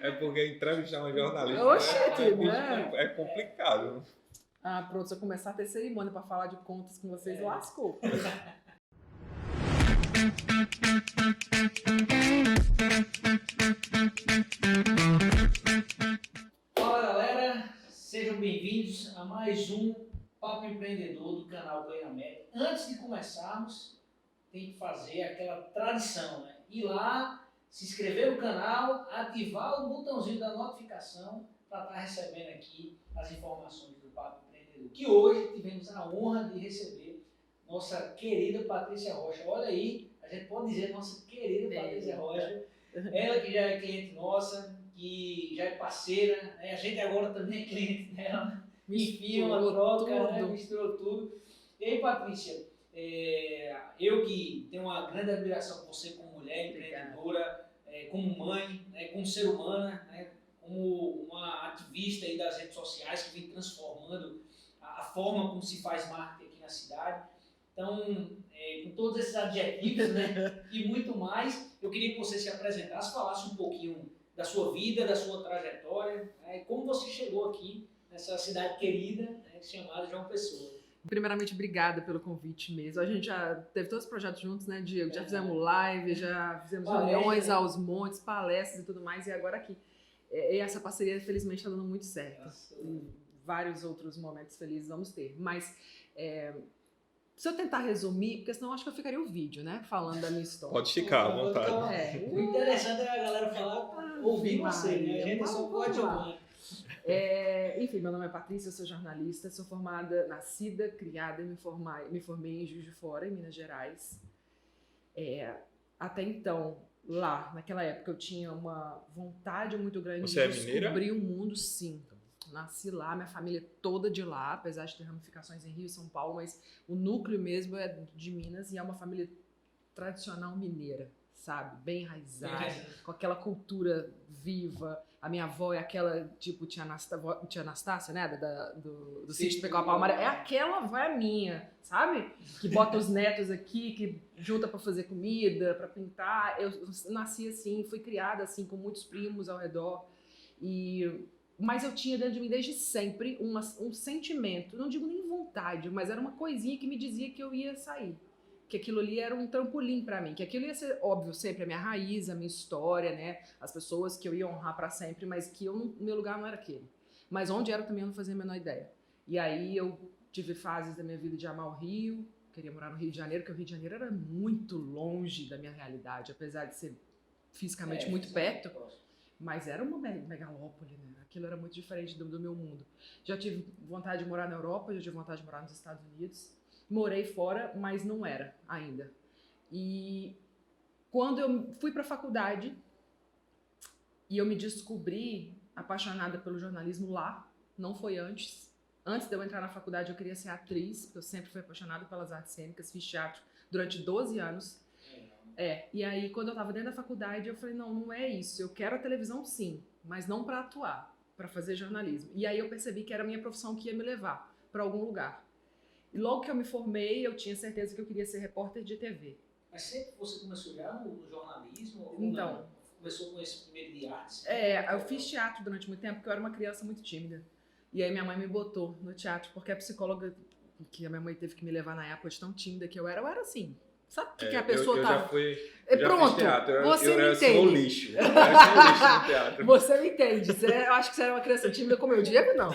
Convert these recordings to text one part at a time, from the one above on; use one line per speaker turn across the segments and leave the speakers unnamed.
É porque entrevistar um jornalista
Oxente, né?
é complicado.
Ah, pronto, se eu começar a ter cerimônia pra falar de contas com vocês, lascou.
Fala galera, sejam bem-vindos a mais um Papo Empreendedor do canal Play América. Antes de começarmos, tem que fazer aquela tradição, né? Ir lá, se inscrever no canal, ativar o botãozinho da notificação para estar recebendo aqui as informações do Papo Empreendedor. Que hoje tivemos a honra de receber nossa querida Patrícia Rocha. Olha aí, a gente pode dizer nossa querida Patrícia Rocha. Ela que já é cliente nossa, que já é parceira, né? A gente agora também é cliente dela. Enfim, uma troca, né? Misturou tudo. E aí, Patrícia, eu que tenho uma grande admiração por você como mulher empreendedora, como mãe, né? Como ser humana, né? Como uma ativista aí das redes sociais que vem transformando a forma como se faz marketing aqui na cidade. Então, com todos esses adjetivos, né, e muito mais, eu queria que você se apresentasse, falasse um pouquinho da sua vida, da sua trajetória, né, e como você chegou aqui nessa cidade querida, né, chamada João Pessoa.
Primeiramente, obrigada pelo convite mesmo. A gente já teve todos os projetos juntos, né, Diego? Já fizemos live, já fizemos reuniões aos montes, palestras e tudo mais, e agora aqui. E essa parceria, felizmente, está dando muito certo. E vários outros momentos felizes vamos ter. Mas, se eu tentar resumir, porque senão acho que eu ficaria o vídeo, né? Falando da minha história.
Pode ficar à vontade.
O interessante é a galera falar, ouvir você, né? A gente é só coadjuvante.
Enfim, meu nome é Patrícia, eu sou jornalista, sou formada, nascida, criada e me formei em Juiz de Fora, em Minas Gerais. Até então, lá, naquela época, eu tinha uma vontade muito grande
Você
de descobrir o mundo, sim. Nasci lá, minha família toda de lá, apesar de ter ramificações em Rio e São Paulo, mas o núcleo mesmo é de Minas e é uma família tradicional mineira, sabe? Bem enraizada, com aquela cultura viva. A minha avó é aquela, tipo, tia Anastácia, né? Do sítio do Pecó Palmar. É aquela avó é minha, sabe? Que bota os netos aqui, que junta pra fazer comida, pra pintar. Eu nasci assim, fui criada assim, com muitos primos ao redor. Mas eu tinha dentro de mim desde sempre um sentimento, não digo nem vontade, mas era uma coisinha que me dizia que eu ia sair. Que aquilo ali era um trampolim pra mim, que aquilo ia ser, óbvio, sempre a minha raiz, a minha história, né? As pessoas que eu ia honrar pra sempre, mas que meu lugar não era aquele. Mas onde era também eu não fazia a menor ideia. E aí eu tive fases da minha vida de amar o Rio, queria morar no Rio de Janeiro, porque o Rio de Janeiro era muito longe da minha realidade, apesar de ser fisicamente muito perto. Mas era uma megalópole, né? Aquilo era muito diferente do meu mundo. Já tive vontade de morar na Europa, já tive vontade de morar nos Estados Unidos. Morei fora, mas não era ainda. E quando eu fui para a faculdade e eu me descobri apaixonada pelo jornalismo lá, não foi antes. Antes de eu entrar na faculdade eu queria ser atriz, porque eu sempre fui apaixonada pelas artes cênicas, fiz teatro durante 12 anos. E aí quando eu tava dentro da faculdade eu falei, não é isso, eu quero a televisão sim, mas não para atuar, para fazer jornalismo. E aí eu percebi que era a minha profissão que ia me levar para algum lugar. E logo que eu me formei, eu tinha certeza que eu queria ser repórter de TV.
Mas sempre você começou já no jornalismo?
Então,
ou começou com esse primeiro de artes?
Eu fiz teatro durante muito tempo, porque eu era uma criança muito tímida. E aí minha mãe me botou no teatro, porque a psicóloga que a minha mãe teve que me levar na época de tão tímida que eu era assim... Sabe o que a pessoa
eu
tá...
Já fui,
pronto,
fiz teatro.
você me entende.
Eu lixo. Eu sou lixo no teatro.
Você me entende. Eu acho que você era uma criança tímida como eu. Diego, não.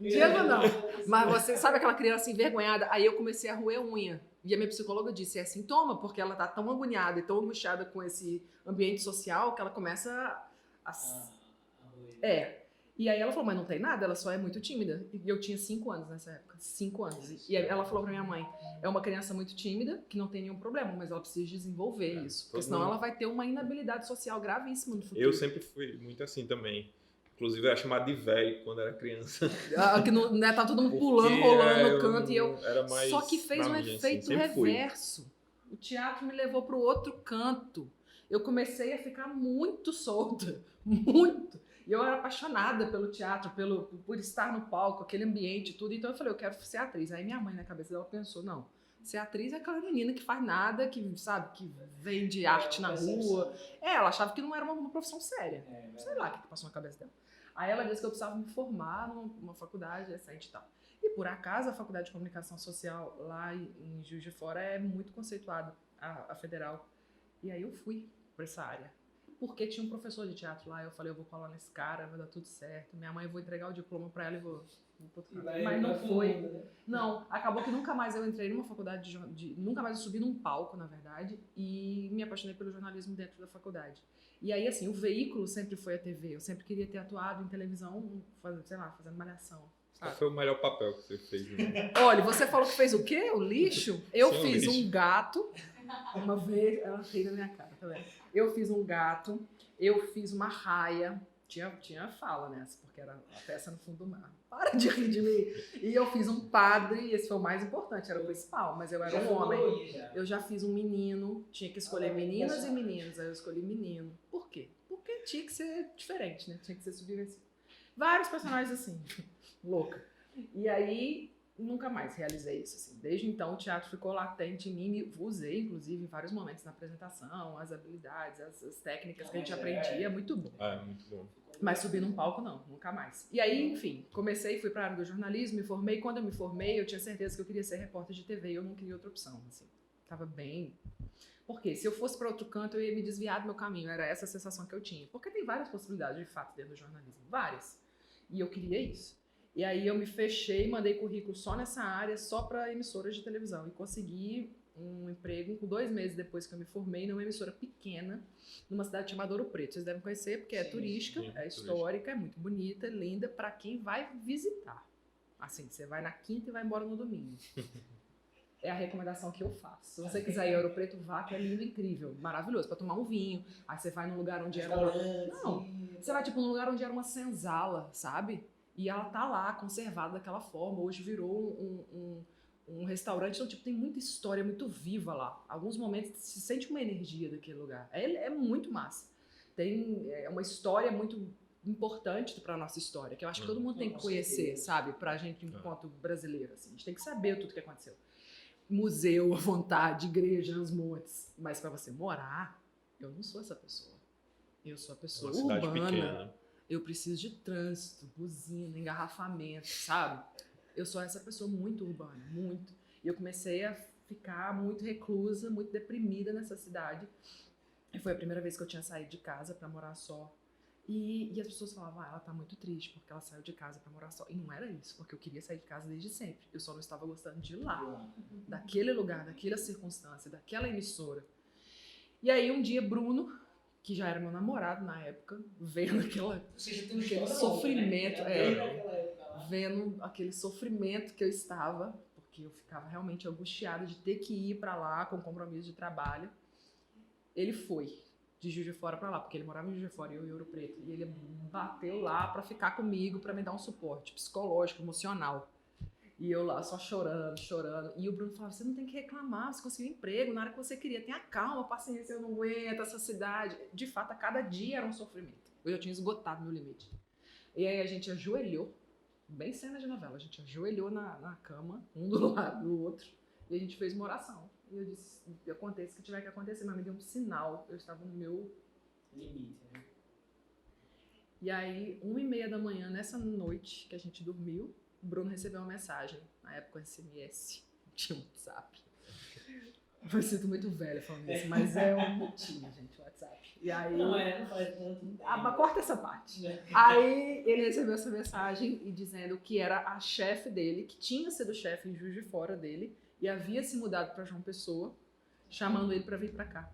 Diego, não. Mas você sabe aquela criança envergonhada? Aí eu comecei a roer unha. E a minha psicóloga disse, é sintoma, porque ela tá tão agoniada e tão angustiada com esse ambiente social que ela começa a... E aí ela falou, mas não tem nada, ela só é muito tímida. E eu tinha 5 anos nessa época, 5 anos. E ela falou pra minha mãe, é uma criança muito tímida, que não tem nenhum problema, mas ela precisa desenvolver isso. Porque senão ela vai ter uma inabilidade social gravíssima no futuro.
Eu sempre fui muito assim também. Inclusive eu era chamado de velho quando era criança.
Que não, né, tá todo mundo pulando, rolando no canto e eu... Só que fez um efeito reverso. O teatro me levou pro outro canto. Eu comecei a ficar muito solta, muito. E eu era apaixonada pelo teatro, por estar no palco, aquele ambiente e tudo. Então eu falei, eu quero ser atriz. Aí minha mãe, na cabeça dela, pensou, não, Ser atriz é aquela menina que faz nada, que, sabe, que vende arte na rua. Ela achava que não era uma profissão séria. Sei lá o que passou na cabeça dela. Aí ela disse que eu precisava me formar numa faculdade recente e tal. E por acaso a Faculdade de Comunicação Social lá em Juiz de Fora é muito conceituada, a federal. E aí eu fui para essa área. Porque tinha um professor de teatro lá, eu falei, eu vou colar nesse cara, vai dar tudo certo. Minha mãe, eu vou entregar o diploma para ela e vou mas não foi. Né? Não, acabou que nunca mais eu entrei numa faculdade nunca mais eu subi num palco, na verdade, e me apaixonei pelo jornalismo dentro da faculdade. E aí, assim, o veículo sempre foi a TV. Eu sempre queria ter atuado em televisão, fazendo malhação.
Qual foi o melhor papel que você fez? Né?
Olha, você falou que fez o quê? O lixo? Eu fiz um gato. Uma vez, ela fez na minha cara, tá vendo? Eu fiz um gato, eu fiz uma raia. Tinha fala nessa, porque era a peça no fundo do mar. Para de rir de mim. E eu fiz um padre, e esse foi o mais importante, era o principal, mas eu era um homem. Eu já fiz um menino, tinha que escolher meninas e meninos, aí eu escolhi menino. Por quê? Porque tinha que ser diferente, né? Tinha que ser subversivo. Vários personagens assim, louca. E aí, nunca mais realizei isso. Assim. Desde então, o teatro ficou latente em mim, usei, inclusive, em vários momentos na apresentação, as habilidades, as técnicas que a gente aprendia, muito bom.
Muito bom.
Mas subir num palco, não, nunca mais. E aí, enfim, comecei, fui para a área do jornalismo, me formei. Quando eu me formei, eu tinha certeza que eu queria ser repórter de TV e eu não queria outra opção, assim. Tava bem... Porque se eu fosse para outro canto, eu ia me desviar do meu caminho. Era essa a sensação que eu tinha. Porque tem várias possibilidades, de fato, dentro do jornalismo. Várias. E eu queria isso. E aí eu me fechei, mandei currículo só nessa área, só para emissoras de televisão. E consegui um emprego com 2 meses depois que eu me formei numa emissora pequena, numa cidade chamada Ouro Preto. Vocês devem conhecer, porque é turística, é histórica, é muito bonita, linda, para quem vai visitar. Assim, você vai na quinta e vai embora no domingo. É a recomendação que eu faço. Se você quiser ir a Ouro Preto, vá, que é lindo, incrível, maravilhoso, para tomar um vinho. Aí você vai num lugar onde era... Não, você vai tipo num lugar onde era uma senzala, sabe? E ela tá lá, conservada daquela forma. Hoje virou um restaurante, então tipo, tem muita história, muito viva lá. Alguns momentos se sente uma energia daquele lugar. É muito massa. Tem uma história muito importante para a nossa história, que eu acho que todo mundo tem que conhecer, sabe? Pra gente, enquanto brasileiro, assim. A gente tem que saber tudo que aconteceu. Museu à vontade, igreja nos montes. Mas para você morar, eu não sou essa pessoa. Eu sou a pessoa urbana. Pequena. Eu preciso de trânsito, buzina, engarrafamento, sabe? Eu sou essa pessoa muito urbana, muito. E eu comecei a ficar muito reclusa, muito deprimida nessa cidade. E foi a primeira vez que eu tinha saído de casa para morar só. E as pessoas falavam, ela tá muito triste porque ela saiu de casa para morar só. E não era isso, porque eu queria sair de casa desde sempre. Eu só não estava gostando de ir lá, daquele lugar, daquela circunstância, daquela emissora. E aí um dia, Bruno, que já era meu namorado na época, vendo aquele sofrimento, vendo aquele sofrimento que eu estava, porque eu ficava realmente angustiada de ter que ir para lá com compromisso de trabalho. Ele foi de Juiz de Fora para lá, porque ele morava em Juiz de Fora e eu em Ouro Preto. E ele bateu lá para ficar comigo, para me dar um suporte psicológico, emocional. E eu lá só chorando. E o Bruno falava, você não tem que reclamar, você conseguiu um emprego na área que você queria. Tenha calma, paciência, eu não aguento essa cidade. De fato, a cada dia era um sofrimento. Eu já tinha esgotado meu limite. E aí a gente ajoelhou, bem cena de novela, a gente ajoelhou na cama, um do lado do outro, e a gente fez uma oração. E eu disse, aconteça o que tiver que acontecer, mas me deu um sinal, eu estava no meu limite, né? E aí, 1h30 da manhã, nessa noite que a gente dormiu, o Bruno recebeu uma mensagem, na época SMS, tinha um WhatsApp. Eu me sinto muito velha falando isso, mas tinha, gente, o WhatsApp. E aí,
não faz tanto.
Corta essa parte. Aí ele recebeu essa mensagem e dizendo que era a chefe dele, que tinha sido chefe em Juiz de Fora dele, e havia se mudado para João Pessoa, chamando ele para vir para cá.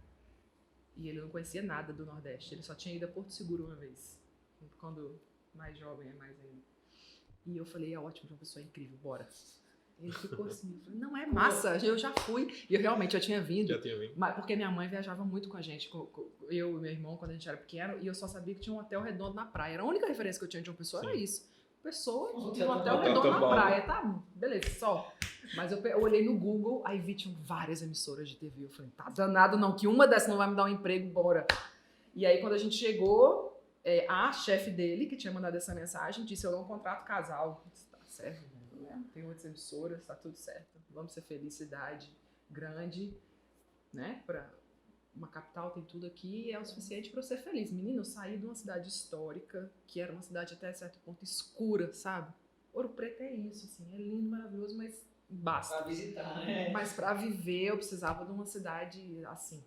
E ele não conhecia nada do Nordeste, ele só tinha ido a Porto Seguro uma vez, quando mais jovem, mais ainda. E eu falei, ótimo, João Pessoa é incrível, bora. Ele ficou assim, eu falei, não é massa, eu já fui. E eu realmente já tinha vindo. Porque minha mãe viajava muito com a gente, eu e meu irmão, quando a gente era pequeno, e eu só sabia que tinha um hotel redondo na praia. Era a única referência que eu tinha de João Pessoa, era isso. Pessoa, um hotel redondo na praia, tá, beleza, só. Mas eu olhei no Google, aí vi, tinham várias emissoras de TV. Eu falei, tá danado não, que uma dessas não vai me dar um emprego, bora. E aí quando a gente chegou, a chefe dele, que tinha mandado essa mensagem, disse, eu não contrato casal. Tá certo, né? Tem outras emissoras, tá tudo certo. Vamos ser felicidade. grande, né? Uma capital tem tudo aqui e é o suficiente para eu ser feliz. Menino, eu saí de uma cidade histórica, que era uma cidade até certo ponto escura, sabe? Ouro Preto é isso, assim, é lindo, maravilhoso, mas basta.
Pra visitar, né?
Mas para viver eu precisava de uma cidade assim.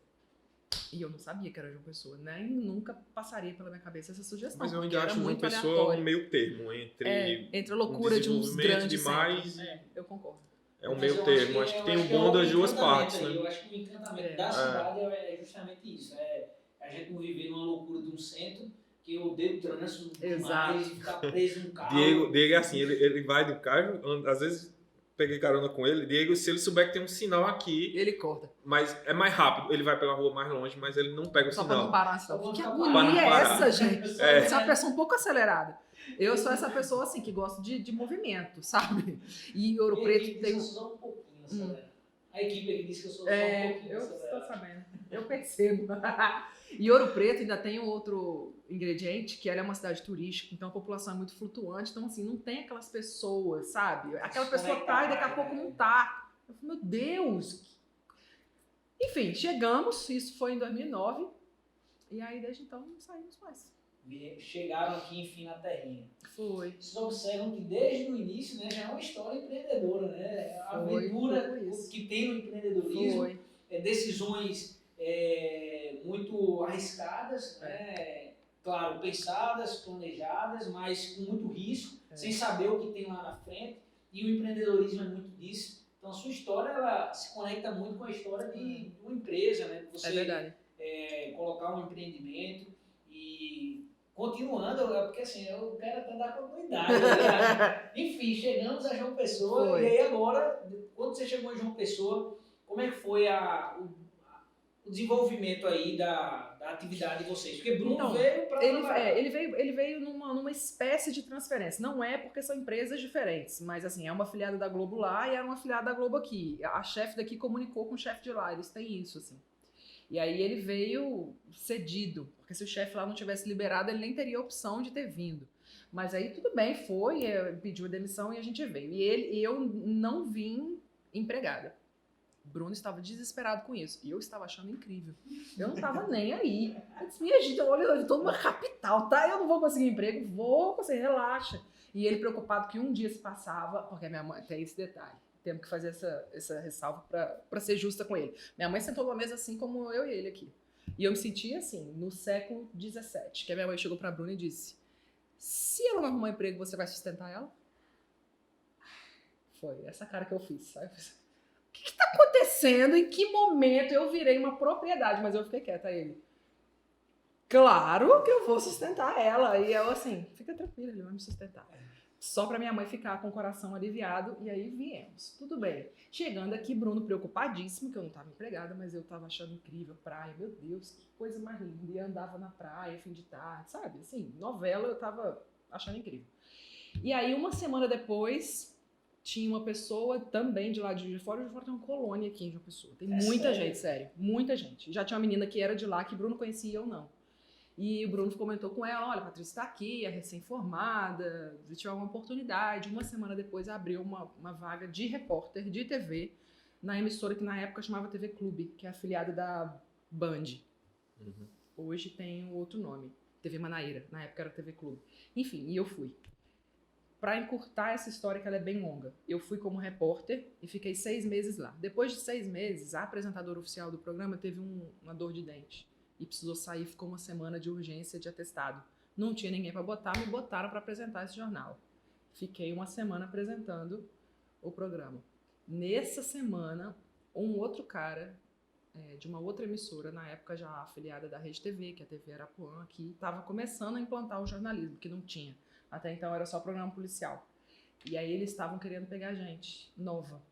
E eu não sabia que era João Pessoa, nem nunca passaria pela minha cabeça essa sugestão.
Mas eu
porque
ainda
era
acho João
muito
Pessoa
aleatório.
um meio termo entre
a loucura de uns
desenvolvimento
grandes
demais.
centros. Eu concordo.
É um
Mas
meio
eu
termo. Acho que tem o
é
bom das duas
encantamento
partes,
aí.
né?
Eu acho que o encantamento da cidade é justamente isso. É a gente não viver numa loucura de um centro que eu odeio o trânsito demais, ficar preso num carro.
Diego é assim, ele vai do carro, às vezes peguei carona com ele, Diego, se ele souber que tem um sinal aqui,
Ele corta.
mas é mais rápido, ele vai pela rua mais longe, mas ele não pega o
Só
sinal.
pra não parar, só.
Pra
Que
não
agonia é
parar.
essa, gente?
É.
Eu sou uma pessoa um pouco acelerada. Eu sou essa pessoa, assim, que gosta de movimento, sabe? E Ouro Preto tem...
Eu sou só um pouquinho acelerado. A equipe aqui disse que eu sou só um pouquinho
eu
acelerado.
estou sabendo. Eu percebo. E Ouro Preto ainda tem um outro ingrediente, que ela é uma cidade turística, então a população é muito flutuante, então assim, não tem aquelas pessoas, sabe? Aquela pessoa tá e daqui a pouco não tá. Eu falei, meu Deus! Enfim, chegamos, isso foi em 2009, e aí desde então não saímos mais.
Chegaram aqui, enfim, na terrinha.
Foi.
Vocês observam que desde o início, né, já é uma história empreendedora, né? A aventura que tem no empreendedorismo, decisões muito arriscadas, né? Claro, pensadas, planejadas, mas com muito risco, sem saber o que tem lá na frente. E o empreendedorismo é muito disso. Então, a sua história ela se conecta muito com a história de uma empresa, né? Você,
é verdade.
Colocar um empreendimento e continuando, porque assim, eu quero até dar continuidade. Né? Enfim, chegamos a João Pessoa e aí agora, quando você chegou em João Pessoa, como é que foi o desenvolvimento aí da atividade de vocês? Porque Bruno
então,
veio para trabalhar.
Ele veio numa espécie de transferência. Não é porque são empresas diferentes, mas assim, é uma afiliada da Globo lá e era uma afiliada da Globo aqui. A chefe daqui comunicou com o chefe de lá, eles têm isso, assim. E aí ele veio cedido, porque se o chefe lá não tivesse liberado, ele nem teria a opção de ter vindo. Mas aí tudo bem, foi, pediu a demissão e a gente veio. E eu não vim empregada. Bruno estava desesperado com isso. E eu estava achando incrível. Eu não estava nem aí. Eu disse, minha gente, olha, eu estou numa capital, tá? Eu não vou conseguir emprego. Vou conseguir, relaxa. E ele preocupado que um dia se passava, porque a minha mãe tem esse detalhe. Temos que fazer essa ressalva para ser justa com ele. Minha mãe sentou numa mesa assim como eu e ele aqui. E eu me sentia assim, no século XVII. Que a minha mãe chegou para Bruna e disse, se ela não arrumar emprego, você vai sustentar ela? Foi essa cara que eu fiz, sabe? O que está acontecendo? Em que momento eu virei uma propriedade? Mas eu fiquei quieta, ele. Claro que eu vou sustentar ela. E eu assim, fica tranquila, ele vai me sustentar. Só para minha mãe ficar com o coração aliviado. E aí viemos. Tudo bem. Chegando aqui, Bruno preocupadíssimo, que eu não estava empregada, mas eu estava achando incrível. Praia, meu Deus, que coisa mais linda. E andava na praia, fim de tarde, sabe? Assim, novela eu estava achando incrível. E aí, uma semana depois... Tinha uma pessoa também de lá de Juiz de Fora tem uma colônia aqui em João Pessoa. Tem muita gente, sério. Muita gente. Já tinha uma menina que era de lá, que Bruno conhecia ou não. E o Bruno comentou com ela, olha, a Patrícia está aqui, é recém-formada, se tiver uma oportunidade. Uma semana depois abriu uma vaga de repórter de TV na emissora que na época chamava TV Clube, que é afiliada da Band. Uhum. Hoje tem outro nome, TV Manaíra. Na época era TV Clube. Enfim, e eu fui. Para encurtar essa história, que ela é bem longa. Eu fui como repórter e fiquei 6 meses lá. Depois de 6 meses, a apresentadora oficial do programa teve uma dor de dente e precisou sair, ficou uma semana de urgência de atestado. Não tinha ninguém para botar, me botaram para apresentar esse jornal. Fiquei uma semana apresentando o programa. Nessa semana, um outro cara de uma outra emissora, na época já afiliada da Rede TV, que é a TV Arapuã, aqui, estava começando a implantar o jornalismo, que não tinha. Até então era só programa policial. E aí eles estavam querendo pegar gente nova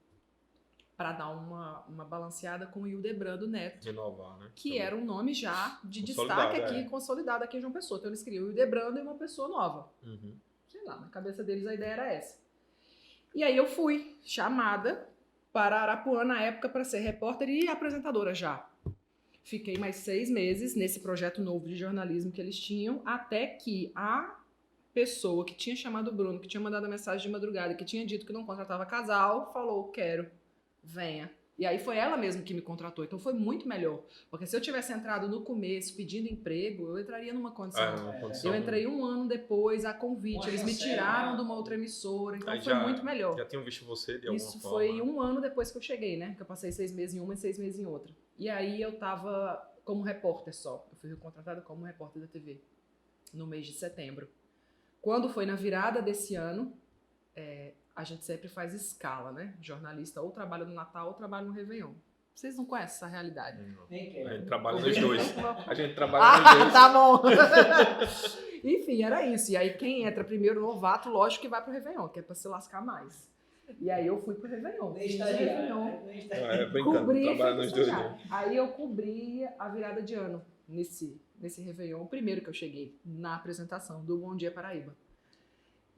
para dar uma balanceada com o Hildebrando Neto.
Renovar, né?
Que era um nome já de destaque aqui, consolidado aqui em João Pessoa. Então eles queriam o Hildebrando e uma pessoa nova. Uhum. Sei lá, na cabeça deles a ideia era essa. E aí eu fui chamada para Arapuã na época para ser repórter e apresentadora já. Fiquei mais 6 meses nesse projeto novo de jornalismo que eles tinham, até que a pessoa que tinha chamado o Bruno, que tinha mandado a mensagem de madrugada, que tinha dito que não contratava casal, falou, quero, venha. E aí foi ela mesma que me contratou, então foi muito melhor. Porque se eu tivesse entrado no começo pedindo emprego, eu entraria numa condição.
Uma condição.
Eu entrei 1 ano depois, a convite, eles me tiraram de uma outra emissora, então foi muito melhor.
Já tinham visto você de alguma
Isso
forma?
foi 1 ano depois que eu cheguei, né? Que eu passei 6 meses em uma e 6 meses em outra. E aí eu tava como repórter só. Eu fui contratada como repórter da TV no mês de setembro. Quando foi na virada desse ano, a gente sempre faz escala, né? Jornalista ou trabalha no Natal ou trabalha no Réveillon. Vocês não conhecem essa realidade?
Nem
A
quero.
gente trabalha nos dois. A gente trabalha nos dois.
Tá bom. Enfim, era isso. E aí quem entra primeiro novato, lógico que vai pro Réveillon, que é pra se lascar mais. E aí eu fui pro Réveillon.
Nem
Fiz o
estagiário.
Réveillon.
Nem estagiário.
Brincando,
Cobri e
trabalha
fui
nos dois.
estagiária. Aí eu cobri a virada de ano nesse Réveillon, o primeiro que eu cheguei, na apresentação do Bom Dia Paraíba.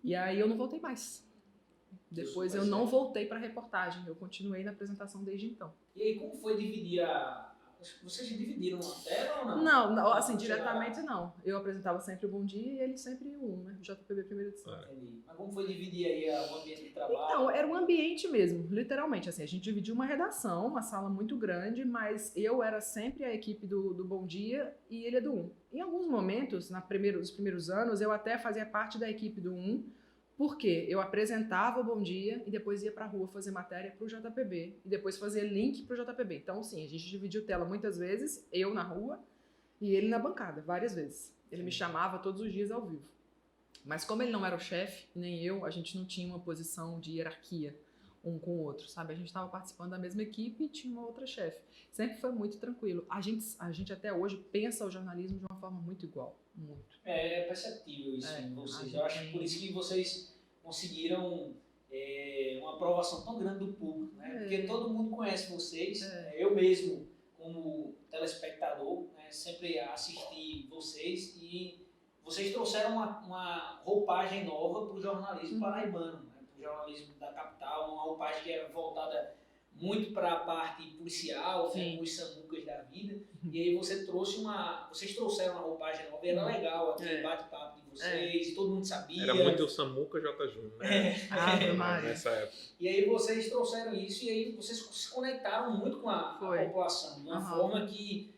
E aí eu não voltei mais. Depois eu não voltei para reportagem, eu continuei na apresentação desde então.
E aí, como foi dividir a... Vocês dividiram uma tela ou não?
Não, assim, diretamente não. Eu apresentava sempre o Bom Dia e ele sempre o JPB primeira edição.
Entendi. Mas como foi dividir aí o ambiente de trabalho?
Então, era um ambiente mesmo, literalmente, assim, a gente dividiu uma redação, uma sala muito grande, mas eu era sempre a equipe do Bom Dia e ele é do 1. Em alguns momentos, nos primeiros anos, eu até fazia parte da equipe do 1, porque eu apresentava o Bom Dia e depois ia pra rua fazer matéria pro JPB e depois fazia link pro JPB. Então, sim, a gente dividiu tela muitas vezes, eu na rua e ele na bancada, várias vezes. Ele me chamava todos os dias ao vivo. Mas como ele não era o chefe, nem eu, a gente não tinha uma posição de hierarquia um com o outro, sabe? A gente estava participando da mesma equipe e tinha uma outra chefe. Sempre foi muito tranquilo. A gente até hoje pensa o jornalismo de uma forma muito igual. Muito.
É perceptível isso em vocês. Eu acho que por isso que vocês conseguiram uma aprovação tão grande do público, né? Porque todo mundo conhece vocês. Eu mesmo, como telespectador, né, sempre assisti vocês e vocês trouxeram uma roupagem nova para o jornalismo paraibano, né? Para o jornalismo da capital, uma roupagem que era voltada muito para a parte policial, né, com os samucas da vida. E aí vocês trouxeram uma roupagem nova, e era legal, aquele bate-papo de vocês, todo mundo sabia.
Era muito o Samuca J. Júnior, né? Nessa época.
E aí vocês trouxeram isso e aí vocês se conectaram muito com a população, de uma forma que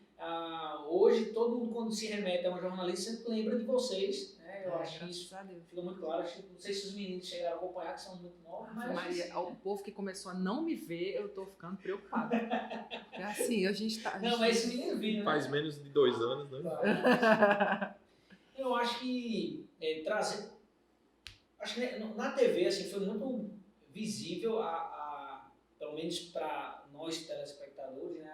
hoje todo mundo, quando se remete a um jornalista, sempre lembra de vocês. Eu acho que isso fica muito claro. Não sei se os meninos chegaram a acompanhar, que são muito novos, mas...
Maria, o povo que começou a não me ver, eu tô ficando preocupada. É assim, a gente tá...
Não, mas esse menino viu, né?
Faz menos de 2 anos, né?
Claro. Eu acho que trazer... Acho que na TV, assim, foi muito visível, pelo menos para nós telespectadores, né?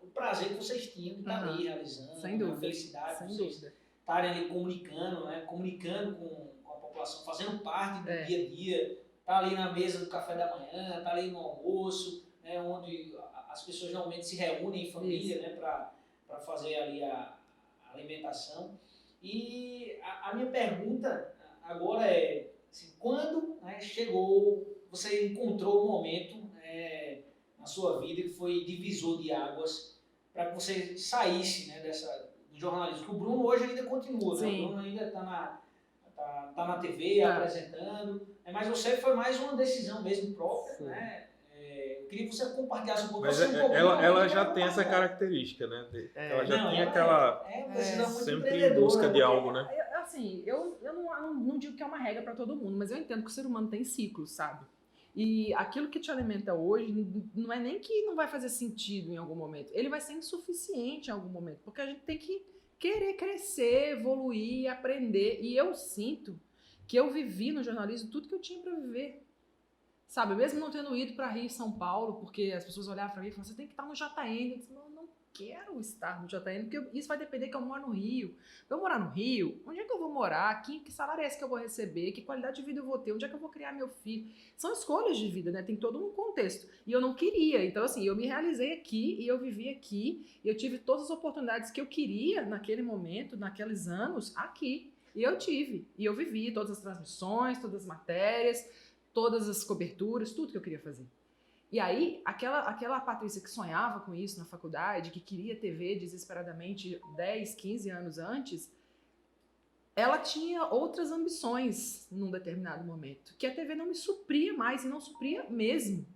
O prazer que vocês tinham de estar ali realizando.
Sem dúvida.
A felicidade
Sem
de vocês
dúvida.
Estarem ali comunicando, né? Comunicando com a população, fazendo parte do dia a dia, tá ali na mesa do café da manhã, tá ali no almoço, né? Onde as pessoas normalmente se reúnem em família, né? Para fazer ali a alimentação. E a minha pergunta agora é, assim, quando, né, você encontrou um momento na sua vida que foi divisor de águas para que você saísse, né, do jornalismo? Que o Bruno hoje ainda continua, né? O Bruno ainda está na TV apresentando, mas você foi mais uma decisão mesmo própria, né? Eu queria que você compartilhasse um pouco.
Mas ela já tem essa característica, né? Ela já tem aquela... sempre em busca de algo, né?
Assim, eu não digo que é uma regra para todo mundo, mas eu entendo que o ser humano tem ciclos, sabe? E aquilo que te alimenta hoje não é nem que não vai fazer sentido em algum momento, ele vai ser insuficiente em algum momento, porque a gente tem que querer crescer, evoluir, aprender. E eu sinto que eu vivi no jornalismo tudo que eu tinha para viver. Sabe, mesmo não tendo ido para Rio e São Paulo, porque as pessoas olhavam para mim e falavam, você tem que estar no JN. Eu disse, não quero estar no JN, porque isso vai depender que eu moro no Rio. Eu morar no Rio, onde é que eu vou morar? Que salário é esse que eu vou receber? Que qualidade de vida eu vou ter? Onde é que eu vou criar meu filho? São escolhas de vida, né? Tem todo um contexto. E eu não queria. Então, assim, eu me realizei aqui e eu vivi aqui. E eu tive todas as oportunidades que eu queria naquele momento, naqueles anos, aqui. E eu tive. E eu vivi todas as transmissões, todas as matérias, todas as coberturas, tudo que eu queria fazer. E aí, aquela Patrícia que sonhava com isso na faculdade, que queria TV desesperadamente 10, 15 anos antes, ela tinha outras ambições num determinado momento, que a TV não me supria mais, e não supria mesmo.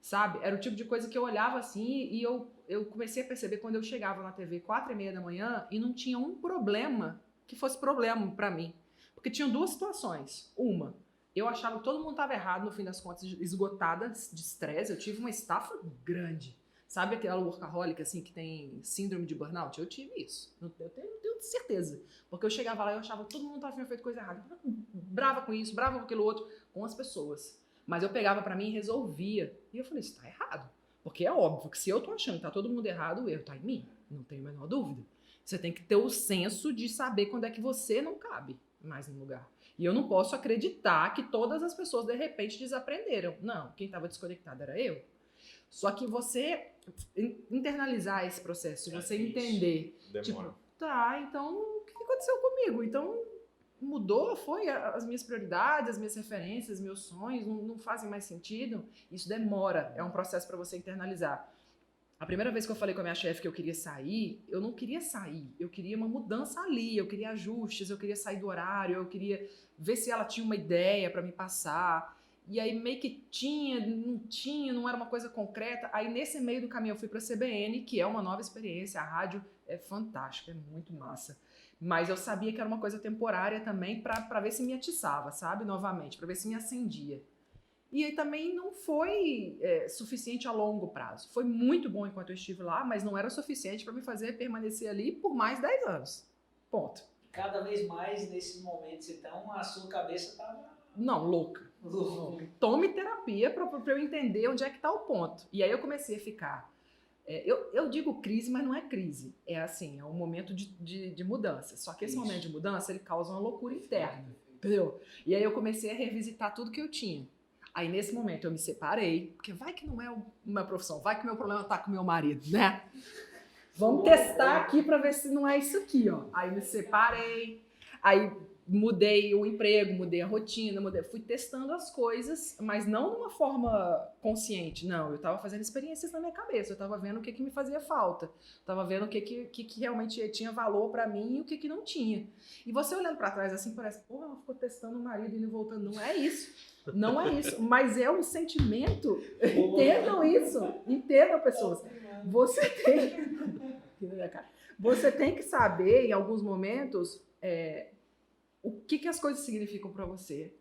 sabe? Era o tipo de coisa que eu olhava assim e eu comecei a perceber quando eu chegava na TV 4h30 da manhã e não tinha um problema que fosse problema pra mim. Porque tinham duas situações. Uma, eu achava que todo mundo estava errado, no fim das contas, esgotada de estresse. Eu tive uma estafa grande. Sabe aquela workaholic, assim, que tem síndrome de burnout? Eu tive isso. Eu tenho certeza. Porque eu chegava lá e eu achava que todo mundo estava feito coisa errada. Brava com isso, brava com aquilo outro, com as pessoas. Mas eu pegava pra mim e resolvia. E eu falei, isso tá errado. Porque é óbvio que se eu tô achando que tá todo mundo errado, o erro tá em mim. Não tenho a menor dúvida. Você tem que ter o senso de saber quando é que você não cabe mais no lugar. E eu não posso acreditar que todas as pessoas, de repente, desaprenderam. Não, quem estava desconectado era eu. Só que você internalizar esse processo, você entender, tipo, tá, então o que aconteceu comigo? Então mudou, foi as minhas prioridades, as minhas referências, meus sonhos não fazem mais sentido. Isso demora, é um processo para você internalizar. A primeira vez que eu falei com a minha chefe que eu queria sair, eu não queria sair, eu queria uma mudança ali, eu queria ajustes, eu queria sair do horário, eu queria ver se ela tinha uma ideia para me passar. E aí meio que tinha, não era uma coisa concreta. Aí nesse meio do caminho eu fui para a CBN, que é uma nova experiência, a rádio é fantástica, é muito massa. Mas eu sabia que era uma coisa temporária também para ver se me atiçava, sabe? Novamente, para ver se me acendia. E aí também não foi suficiente a longo prazo. Foi muito bom enquanto eu estive lá, mas não era suficiente para me fazer permanecer ali por mais 10 anos. Ponto.
Cada vez mais, nesses momentos, então, a sua cabeça estava...
Não, louca. Tome terapia para eu entender onde é que está o ponto. E aí eu comecei a ficar... eu digo crise, mas não é crise. É assim, é um momento de mudança. Só que esse momento de mudança, ele causa uma loucura interna. Entendeu? E aí eu comecei a revisitar tudo que eu tinha. Aí nesse momento eu me separei, porque vai que não é uma profissão, vai que meu problema tá com meu marido, né? Vamos testar aqui para ver se não é isso aqui, ó. Aí me separei, aí mudei o emprego, mudei a rotina, fui testando as coisas, mas não de uma forma consciente, não. Eu tava fazendo experiências na minha cabeça, eu tava vendo o que me fazia falta, tava vendo o que realmente tinha valor para mim e o que não tinha. E você olhando para trás assim, parece, porra, ela ficou testando o marido e indo e voltando. Não é isso. Não é isso, mas é um sentimento. Entendam, pessoas. Você tem que saber, em alguns momentos, o que as coisas significam para você,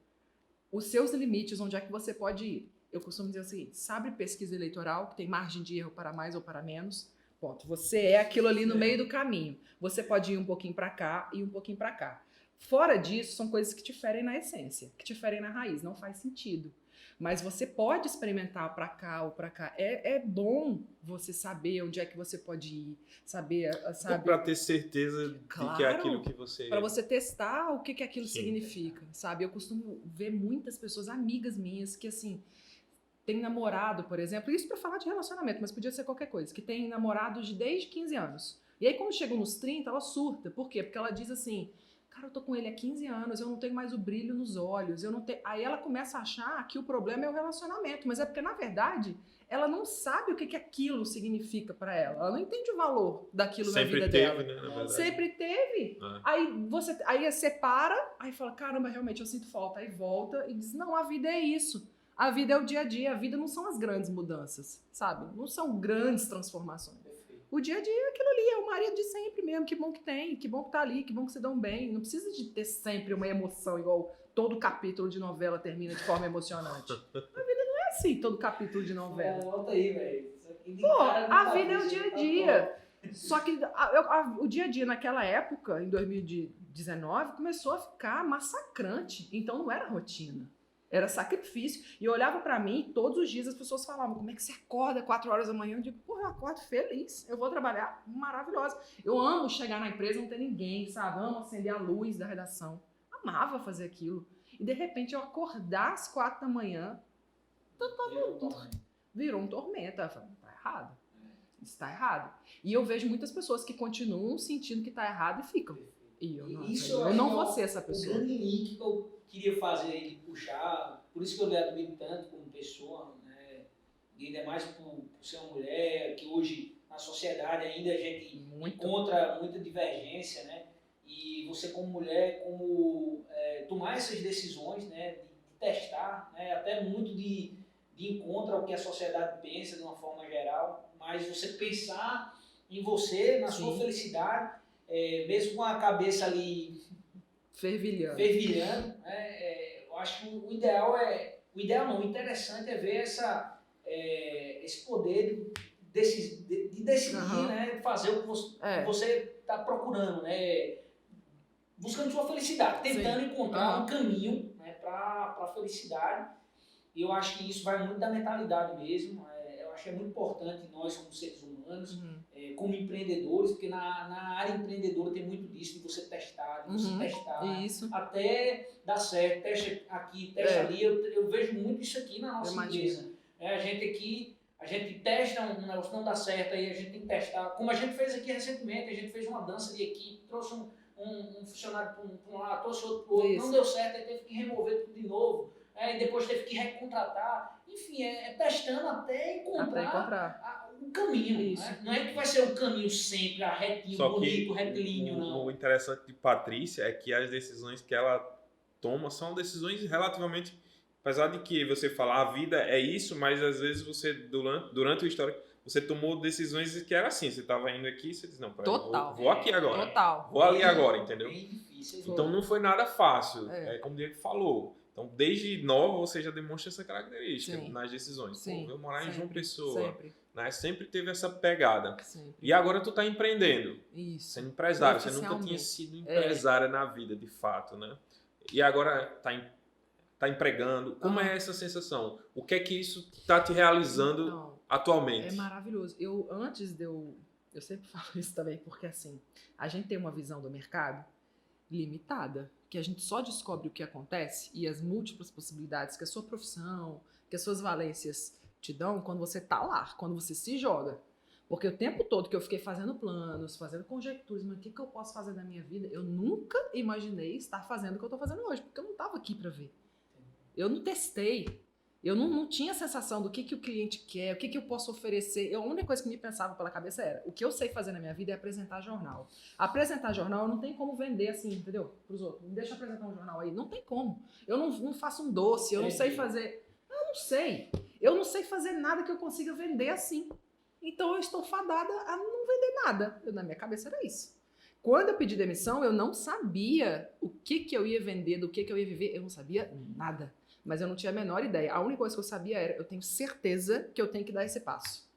os seus limites, onde é que você pode ir. Eu costumo dizer o seguinte, sabe pesquisa eleitoral, que tem margem de erro para mais ou para menos? Ponto. Você é aquilo ali no meio do caminho. Você pode ir um pouquinho para cá e um pouquinho para cá. Fora disso, são coisas que te ferem na essência, que te ferem na raiz, não faz sentido. Mas você pode experimentar para cá ou para cá. É bom você saber onde é que você pode ir, sabe?
Para ter certeza de que é aquilo que você...
Para você testar o que aquilo significa, sabe? Eu costumo ver muitas pessoas, amigas minhas, que assim, tem namorado, por exemplo, isso para falar de relacionamento, mas podia ser qualquer coisa, que tem namorados desde 15 anos. E aí quando chegam nos 30, ela surta. Por quê? Porque ela diz assim... Cara, eu tô com ele há 15 anos, eu não tenho mais o brilho nos olhos, eu não tenho... Aí ela começa a achar que o problema é o relacionamento, mas é porque, na verdade, ela não sabe o que aquilo significa pra ela. Ela não entende o valor daquilo na vida dela.
Né,
sempre teve. Aí separa, aí fala, caramba, realmente eu sinto falta. Aí volta e diz, não, a vida é isso. A vida é o dia a dia, a vida não são as grandes mudanças, sabe? Não são grandes transformações. O dia a dia é aquilo ali, é o marido de sempre mesmo, que bom que tem, que bom que tá ali, que bom que se dão bem. Não precisa de ter sempre uma emoção igual todo capítulo de novela termina de forma emocionante. A vida não é assim, todo capítulo de novela.
Volta aí, velho.
Pô, a vida é o dia a dia. Só que o dia a dia naquela época, em 2019, começou a ficar massacrante. Então não era rotina. Era sacrifício. E eu olhava pra mim, todos os dias as pessoas falavam, como é que você acorda 4 horas da manhã? Eu digo, porra, eu acordo feliz. Eu vou trabalhar maravilhosa. Eu amo chegar na empresa e não ter ninguém, sabe? Amo acender a luz da redação. Amava fazer aquilo. E de repente eu acordar às 4 da manhã, virou um tormento. Eu falei, tá errado. Isso tá errado. E eu vejo muitas pessoas que continuam sentindo que tá errado e ficam. E eu não vou ser essa pessoa.
O grande link que eu queria fazer ele puxar, por isso que eu lhe admiro tanto como pessoa, né? E ainda mais por ser uma mulher, que hoje na sociedade ainda a gente encontra muita divergência, né? E você como mulher, como tomar essas decisões, né? De testar, né? Até muito de de encontro ao que a sociedade pensa de uma forma geral, mas você pensar em você, na sua felicidade, mesmo com a cabeça ali fervilhando, eu acho que o ideal não, o interessante é ver esse poder de decidir, né, de fazer o que você está procurando, né, buscando sua felicidade, tentando encontrar um caminho, né, para a felicidade. E eu acho que isso vai muito da mentalidade mesmo. Eu acho que é muito importante nós, como seres humanos, como empreendedores, porque na área empreendedora tem muito disso, de você testar, até dar certo, testa aqui, testa ali. Eu vejo muito isso aqui na nossa empresa. A gente testa um negócio, não dá certo, aí a gente tem que testar. Como a gente fez aqui recentemente, a gente fez uma dança de equipe, trouxe um funcionário para um lado, trouxe outro para o outro, não deu certo, aí teve que remover tudo de novo. E depois teve que recontratar. Enfim, testando até encontrar um caminho. Né? Não é que vai ser um caminho sempre retinho, bonito, retilíneo, não.
O interessante de Patrícia é que as decisões que ela toma são decisões relativamente... Apesar de que você fala, a vida é isso, mas às vezes você, durante o histórico, você tomou decisões que era assim. Você estava indo aqui e você disse, não, vou aqui agora. Vou ali agora, entendeu? Então não foi nada fácil. Como o Diego falou. Então, desde nova, você já demonstra essa característica nas decisões. Pô, eu morar em João Pessoa, né? Sempre teve essa pegada. E agora tu tá empreendendo, sendo empresário. Você nunca tinha sido empresária na vida, de fato, né? E agora tá empregando. Como é essa sensação? O que é que isso tá te realizando atualmente?
É maravilhoso. Eu sempre falo isso também, porque assim, a gente tem uma visão do mercado limitada, que a gente só descobre o que acontece e as múltiplas possibilidades que a sua profissão, que as suas valências te dão quando você tá lá, quando você se joga. Porque o tempo todo que eu fiquei fazendo planos, fazendo conjecturas, mas o que eu posso fazer na minha vida, eu nunca imaginei estar fazendo o que eu tô fazendo hoje, porque eu não tava aqui para ver. Eu não testei. Eu não tinha a sensação do que o cliente quer, o que eu posso oferecer. A única coisa que me pensava pela cabeça era, o que eu sei fazer na minha vida é apresentar jornal. Apresentar jornal eu não tem como vender assim, entendeu? Pros outros. Me deixa apresentar um jornal aí. Não tem como. Eu não faço um doce, eu não sei fazer... Eu não sei. Eu não sei fazer nada que eu consiga vender assim. Então eu estou fadada a não vender nada. Na minha cabeça era isso. Quando eu pedi demissão, eu não sabia o que eu ia vender, do que eu ia viver. Eu não sabia nada. Mas eu não tinha a menor ideia. A única coisa que eu sabia era, eu tenho certeza que eu tenho que dar esse passo.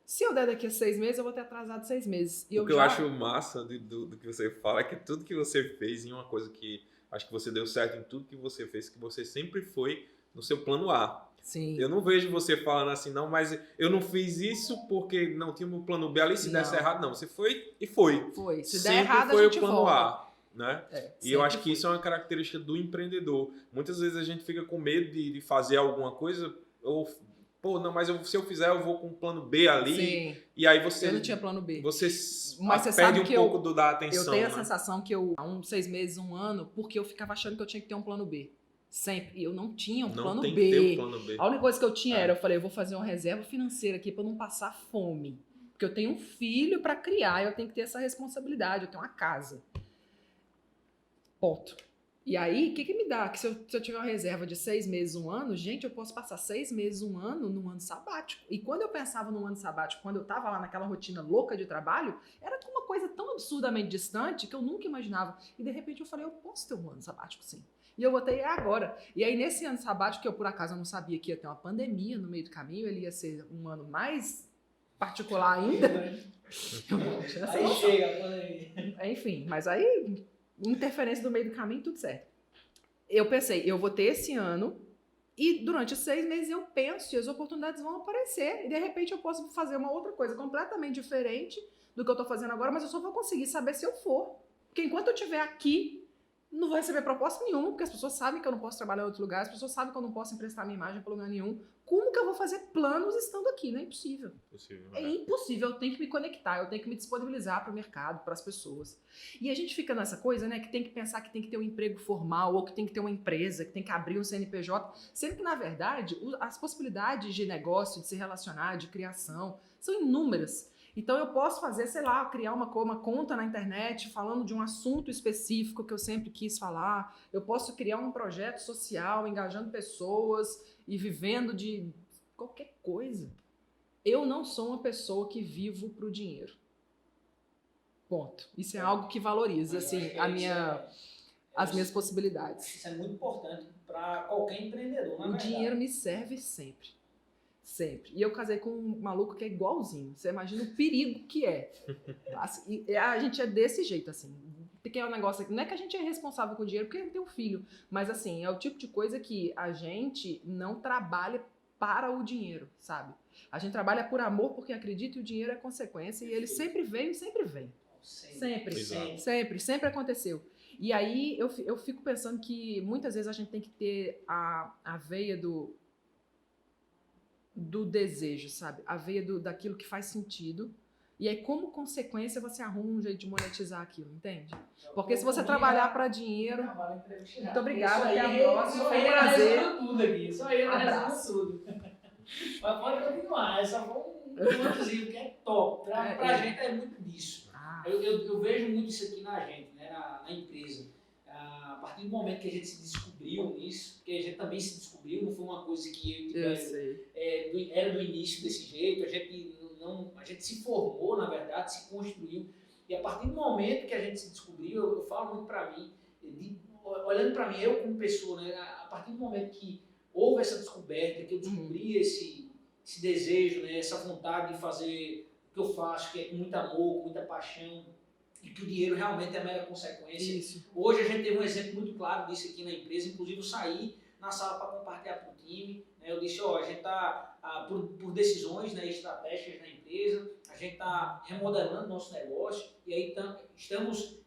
Se eu der daqui a 6 meses, eu vou ter atrasado 6 meses. E
o que eu acho massa do que você fala é que tudo que você fez, em uma coisa que acho que você deu certo em tudo que você fez, que você sempre foi no seu plano A.
Sim.
Eu não vejo você falando assim, não, mas eu não fiz isso porque não tinha um plano B ali, se desse errado, não. Você foi e foi.
Foi. Se
sempre
der errado,
foi
a gente
o plano
volta.
A. Né? E eu acho que isso é uma característica do empreendedor. Muitas vezes a gente fica com medo de fazer alguma coisa, ou, pô, não, mas se eu fizer, eu vou com um plano B ali.
Sim.
E aí você.
Eu não tinha plano B.
Você
mas
perde um pouco da atenção.
Eu tenho a sensação que há uns 6 meses, 1 ano, porque eu ficava achando que eu tinha que ter um plano B. Sempre. E eu não tinha um plano B.
Não tem que ter um plano B.
A única coisa que eu tinha era, eu falei, eu vou fazer uma reserva financeira aqui para não passar fome. Porque eu tenho um filho para criar, eu tenho que ter essa responsabilidade, eu tenho uma casa. Ponto. E aí, o que me dá? Que se eu tiver uma reserva de 6 meses, 1 ano, gente, eu posso passar 6 meses, 1 ano num ano sabático. E quando eu pensava num ano sabático, quando eu tava lá naquela rotina louca de trabalho, era uma coisa tão absurdamente distante que eu nunca imaginava. E de repente eu falei, eu posso ter um ano sabático, sim. E eu botei agora. E aí, nesse ano sabático, que eu por acaso eu não sabia que ia ter uma pandemia no meio do caminho, ele ia ser um ano mais particular ainda.
Aí chega a pandemia.
Enfim, mas aí... interferência do meio do caminho, tudo certo. Eu pensei, eu vou ter esse ano e durante 6 meses eu penso e as oportunidades vão aparecer e de repente eu posso fazer uma outra coisa completamente diferente do que eu tô fazendo agora, mas eu só vou conseguir saber se eu for. Porque enquanto eu estiver aqui, não vou receber proposta nenhuma, porque as pessoas sabem que eu não posso trabalhar em outro lugar, as pessoas sabem que eu não posso emprestar minha imagem para lugar nenhum. Como que eu vou fazer planos estando aqui? Não é impossível. É impossível. Eu tenho que me conectar, eu tenho que me disponibilizar para o mercado, para as pessoas. E a gente fica nessa coisa, né, que tem que pensar que tem que ter um emprego formal ou que tem que ter uma empresa, que tem que abrir um CNPJ, sendo que, na verdade, as possibilidades de negócio, de se relacionar, de criação, são inúmeras. Então eu posso fazer, sei lá, criar uma conta na internet falando de um assunto específico que eu sempre quis falar. Eu posso criar um projeto social, engajando pessoas e vivendo de qualquer coisa. Eu não sou uma pessoa que vivo pro dinheiro. Ponto. Isso é algo que valoriza, assim, as minhas possibilidades.
Isso é muito importante para qualquer empreendedor, na
O
verdade.
dinheiro me serve sempre. Sempre. E eu casei com um maluco que é igualzinho. Você imagina o perigo que é. Assim, e a gente é desse jeito, assim. Porque é um negócio... Não é que a gente é responsável com o dinheiro porque a gente tem um filho. Mas, assim, é o tipo de coisa que a gente não trabalha para o dinheiro, sabe? A gente trabalha por amor porque acredita e o dinheiro é consequência. E ele sempre veio e sempre vem. Sempre aconteceu. E aí eu fico pensando que muitas vezes a gente tem que ter a veia do desejo, sabe? A veia daquilo que faz sentido. E aí, como consequência, você arruma um jeito de monetizar aquilo, entende? Porque se você trabalhar para dinheiro... Muito obrigada, até a próxima. Foi um prazer.
Tudo aqui. Só ele resumiu tudo. Mas pode continuar. Essa foi um pontozinho que é top. Pra gente é muito disso. Eu vejo muito isso aqui na gente, né? Na empresa. A partir do momento que a gente se descobriu nisso, que a gente também se descobriu, não foi uma coisa que era do início desse jeito, a gente se formou, na verdade, se construiu. E a partir do momento que a gente se descobriu, eu falo muito para mim, olhando para mim, eu como pessoa, né? A partir do momento que houve essa descoberta, que eu descobri esse desejo, né? Essa vontade de fazer o que eu faço, que é com muito amor, com muita paixão, e que o dinheiro realmente é a mera consequência.
Isso.
Hoje a gente teve um exemplo muito claro disso aqui na empresa, inclusive eu saí na sala para compartilhar para o time, né? Eu disse, a gente está, por decisões, né, estratégicas na empresa, a gente está remodelando nosso negócio, e aí estamos,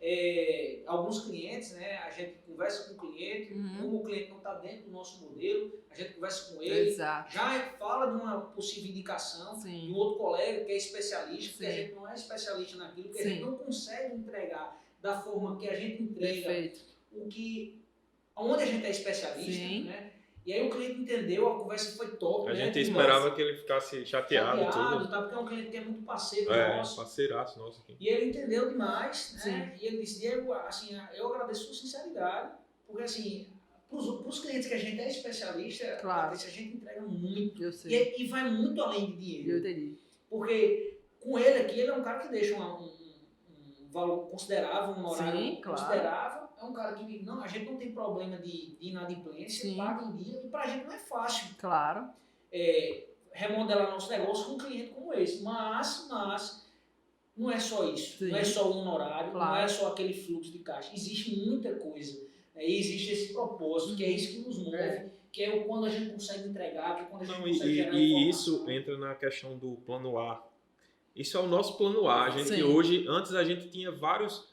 alguns clientes, né, a gente conversa com o cliente, como o cliente não está dentro do nosso modelo, a gente conversa com ele,
Exato.
já fala de uma possível indicação de um outro colega que é especialista, porque a gente não é especialista naquilo, porque a gente não consegue entregar da forma que a gente entrega onde a gente é especialista, né? E aí o cliente entendeu, a conversa foi top.
A gente esperava que ele ficasse chateado tudo.
Tá? Porque é um cliente que é muito parceiro nosso.
Parceiraço nosso aqui.
E ele entendeu demais, né? E ele disse, Diego, assim, eu agradeço a sua sinceridade, porque assim, pros clientes que a gente é especialista, a gente entrega muito.
Eu sei.
E vai muito além de dinheiro.
Eu entendi.
Porque com ele aqui, ele é um cara que deixa um valor considerável, um horário considerável. É um cara que, a gente não tem problema de inadimplência, paga em dia, e pra gente não é fácil.
Claro.
Remodelar nosso negócio com um cliente como esse. Mas não é só isso. Não é só o honorário, não é só aquele fluxo de caixa. Existe muita coisa. Existe esse propósito, que é isso que nos move, que é quando a gente consegue entregar, que é quando a gente consegue gerar informação.
E isso entra na questão do plano A. Isso é o nosso plano A. A gente hoje, antes a gente tinha vários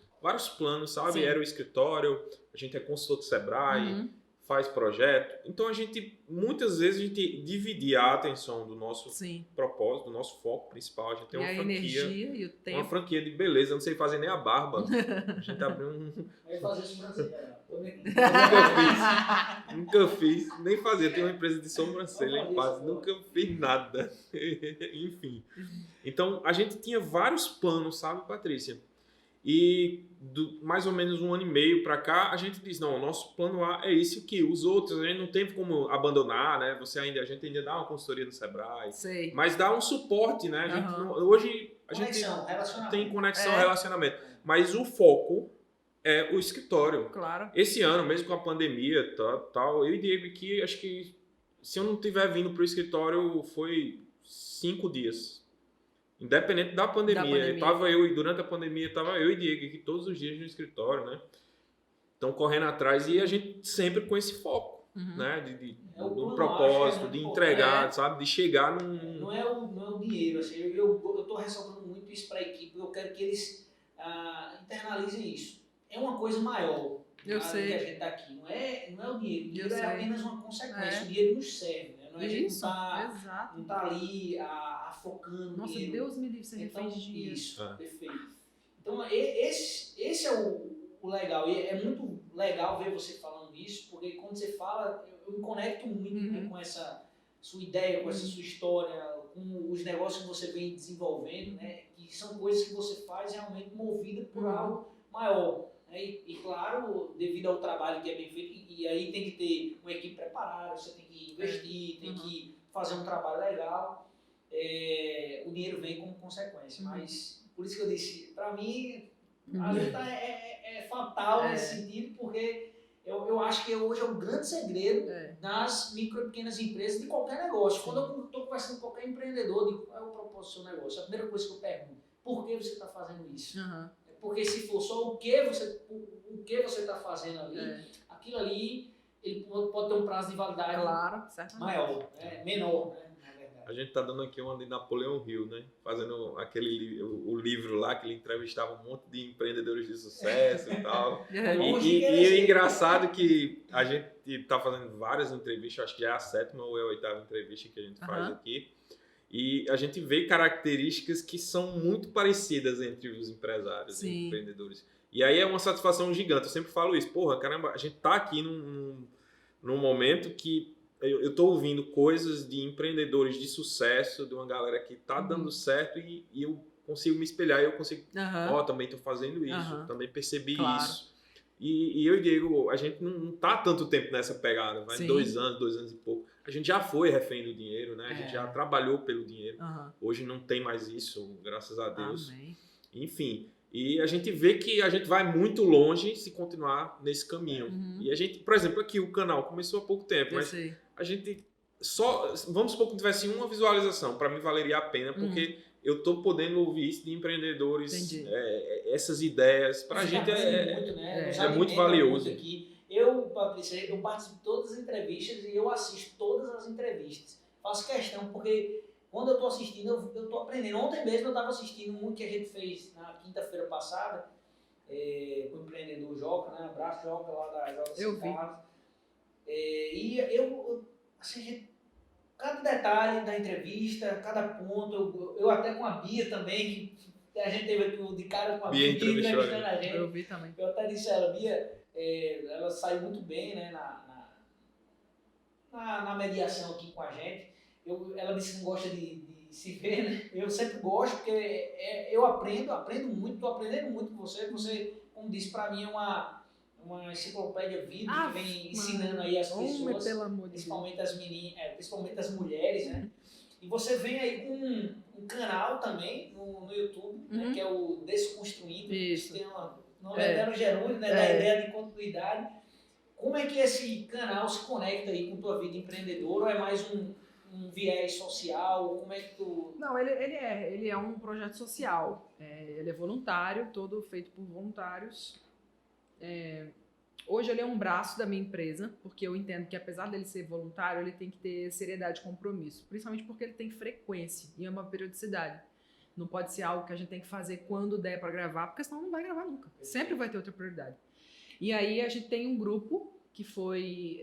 planos, sabe? Era o escritório, a gente é consultor do Sebrae, faz projeto. Então muitas vezes a gente dividia a atenção do nosso propósito, do nosso foco principal. A gente tem uma franquia,
energia e o tempo.
uma franquia de beleza. Eu não sei fazer nem a barba. A gente abriu
Vai fazer sobrancelha.
Nunca fiz, nem fazia. Tem uma empresa de sobrancelha em Paz, nunca fiz nada. Enfim. Então, a gente tinha vários planos, sabe, Patrícia? E mais ou menos 1 ano e meio para cá, a gente diz, não, o nosso plano A é isso aqui. Os outros, a gente não tem como abandonar, né? A gente ainda dá uma consultoria no Sebrae. Mas dá um suporte, né? Hoje a gente tem conexão, relacionamento. Mas o foco é o escritório.
Claro.
Esse ano, mesmo com a pandemia, tal, eu e Diego aqui, acho que se eu não tiver vindo pro escritório, foi 5 dias. Independente da pandemia. Durante a pandemia, estava eu e Diego aqui todos os dias no escritório, né? Então, correndo atrás, e a gente sempre com esse foco, né? Do propósito, de entregar, sabe? De chegar num...
Não é o dinheiro, assim, eu estou ressaltando muito isso para a equipe, eu quero que eles internalizem isso. É uma coisa maior que a gente está aqui, não é o dinheiro. O dinheiro é apenas uma consequência, o dinheiro nos serve, né? A gente não está ali afocando
Nossa,
dinheiro.
Deus me livre, ser refém de dinheiro.
Isso, perfeito. Então, esse é o legal. E é muito legal ver você falando isso, porque quando você fala, eu me conecto muito com essa sua ideia, com essa sua história, com os negócios que você vem desenvolvendo, né? Que são coisas que você faz realmente movida por algo maior. E claro, devido ao trabalho que é bem feito, e aí tem que ter uma equipe preparada, você tem que investir, tem que fazer um trabalho legal, o dinheiro vem como consequência. Mas por isso que eu disse, para mim, a luta é fatal nesse sentido, porque eu acho que hoje é um grande segredo das micro e pequenas empresas de qualquer negócio. Quando eu estou conversando com qualquer empreendedor, eu digo, qual é o propósito do seu negócio? A primeira coisa que eu pergunto, por que você está fazendo isso? Porque se for só o que você está fazendo ali, aquilo ali ele pode ter um prazo de validade maior, menor, né?
A gente tá dando aqui uma de Napoleão Hill, né? Fazendo o livro lá, que ele entrevistava um monte de empreendedores de sucesso e tal. E é engraçado que a gente tá fazendo várias entrevistas, acho que já é a 7ª ou é a 8ª entrevista que a gente faz aqui. E a gente vê características que são muito parecidas entre os empresários e empreendedores. E aí é uma satisfação gigante. Eu sempre falo isso. Porra, caramba, a gente tá aqui num momento que eu tô ouvindo coisas de empreendedores de sucesso, de uma galera que tá dando certo e eu consigo me espelhar. Eu consigo, também tô fazendo isso, também percebi isso. E eu e Diego, a gente não tá tanto tempo nessa pegada. Vai 2 anos e pouco. A gente já foi refém do dinheiro, né? A gente já trabalhou pelo dinheiro. Hoje não tem mais isso, graças a Deus.
Amém.
Enfim, e a gente vê que a gente vai muito longe se continuar nesse caminho. E a gente, por exemplo, aqui o canal começou há pouco tempo, mas a gente só, vamos supor que tivesse uma visualização, para mim valeria a pena, porque eu tô podendo ouvir isso de empreendedores, essas ideias, pra gente é muito valioso.
Patrícia, eu participo de todas as entrevistas e eu assisto todas as entrevistas. Faço questão, porque quando eu estou assistindo, eu estou aprendendo. Ontem mesmo eu estava assistindo um que a gente fez na quinta-feira passada, com o empreendedor Joca, né? Abraço, Joca, lá da Joca São Carlos. E assim, cada detalhe da entrevista, cada ponto, eu até com a Bia também, que a gente teve aqui de cara com a Bia entrevistando a gente.
Eu vi também.
Eu até disse a ela, Bia, ela saiu muito bem, né, na mediação aqui com a gente. Ela disse que não gosta de se ver, né? Eu sempre gosto, porque eu aprendo muito, estou aprendendo muito com você. Você, como disse, para mim é uma enciclopédia viva que vem ensinando aí as pessoas, principalmente as meninas, principalmente as mulheres, né? E você vem aí com um canal também no YouTube, né, que é o Desconstruindo.
Isso.
Tem nome é Gerúndio, né, da ideia de continuidade. Como é que esse canal se conecta aí com tua vida empreendedora, ou é mais um viés social? Como é que tu...
Não, ele é um projeto social. Ele é voluntário, todo feito por voluntários. Hoje ele é um braço da minha empresa, porque eu entendo que apesar dele ser voluntário, ele tem que ter seriedade e compromisso. Principalmente porque ele tem frequência e é uma periodicidade. Não pode ser algo que a gente tem que fazer quando der para gravar, porque senão não vai gravar nunca. Sempre vai ter outra prioridade. E aí a gente tem um grupo, que foi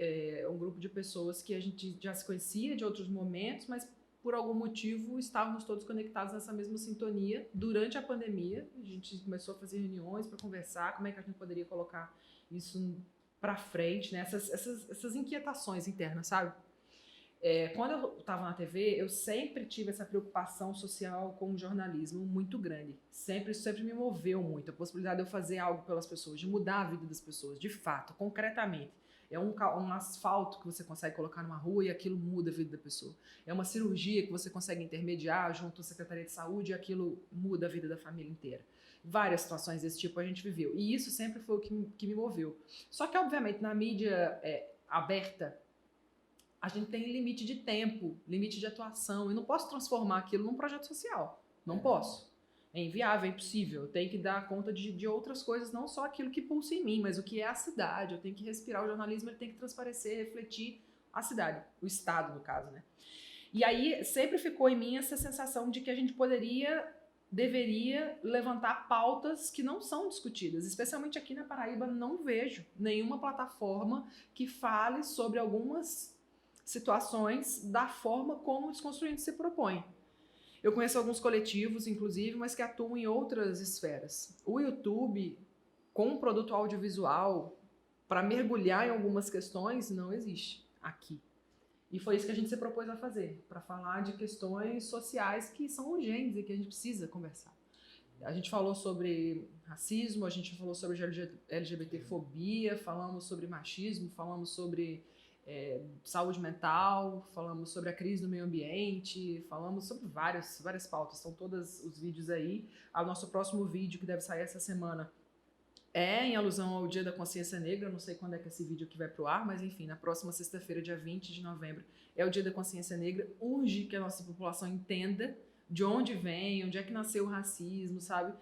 um grupo de pessoas que a gente já se conhecia de outros momentos, mas por algum motivo estávamos todos conectados nessa mesma sintonia. Durante a pandemia, a gente começou a fazer reuniões para conversar como é que a gente poderia colocar isso para frente, né? Essas inquietações internas, sabe? Quando eu estava na TV, eu sempre tive essa preocupação social com o jornalismo muito grande. Isso sempre me moveu muito. A possibilidade de eu fazer algo pelas pessoas, de mudar a vida das pessoas, de fato, concretamente. É um asfalto que você consegue colocar numa rua e aquilo muda a vida da pessoa. É uma cirurgia que você consegue intermediar junto à Secretaria de Saúde e aquilo muda a vida da família inteira. Várias situações desse tipo a gente viveu. E isso sempre foi o que me moveu. Só que, obviamente, na mídia aberta, a gente tem limite de tempo, limite de atuação. Eu não posso transformar aquilo num projeto social. Não posso. É inviável, é impossível. Eu tenho que dar conta de outras coisas, não só aquilo que pulsa em mim, mas o que é a cidade. Eu tenho que respirar. O jornalismo ele tem que transparecer, refletir a cidade, o estado, no caso, né? E aí sempre ficou em mim essa sensação de que a gente deveria levantar pautas que não são discutidas. Especialmente aqui na Paraíba, não vejo nenhuma plataforma que fale sobre algumas situações da forma como o Desconstruindo se propõe. Eu conheço alguns coletivos, inclusive, mas que atuam em outras esferas. O YouTube, com um produto audiovisual, para mergulhar em algumas questões, não existe aqui. E foi isso que a gente se propôs a fazer, para falar de questões sociais que são urgentes e que a gente precisa conversar. A gente falou sobre racismo, a gente falou sobre LGBTfobia, falamos sobre machismo, falamos sobre saúde mental, falamos sobre a crise do meio ambiente, falamos sobre várias pautas, estão todos os vídeos aí. O nosso próximo vídeo, que deve sair essa semana, é em alusão ao Dia da Consciência Negra. Eu não sei quando é que esse vídeo aqui vai pro ar, mas enfim, na próxima sexta-feira, dia 20 de novembro, é o Dia da Consciência Negra. Urge que a nossa população entenda de onde vem, onde é que nasceu o racismo, sabe?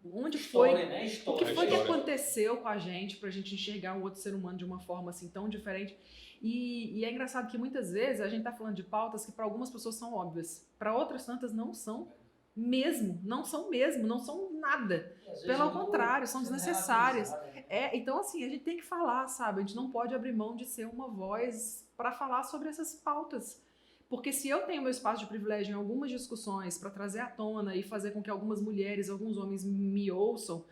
Onde foi,
História, né?
o que foi que
História.
aconteceu com a gente pra gente enxergar um outro ser humano de uma forma assim tão diferente. E é engraçado que muitas vezes a gente tá falando de pautas que para algumas pessoas são óbvias, para outras tantas não são mesmo, não são nada.
E, às vezes,
Pelo
muito
contrário, são
sendo
desnecessárias.
relativizado, né?
Então, assim, a gente tem que falar, sabe? A gente não pode abrir mão de ser uma voz para falar sobre essas pautas. Porque se eu tenho meu espaço de privilégio em algumas discussões para trazer à tona e fazer com que algumas mulheres, alguns homens me ouçam,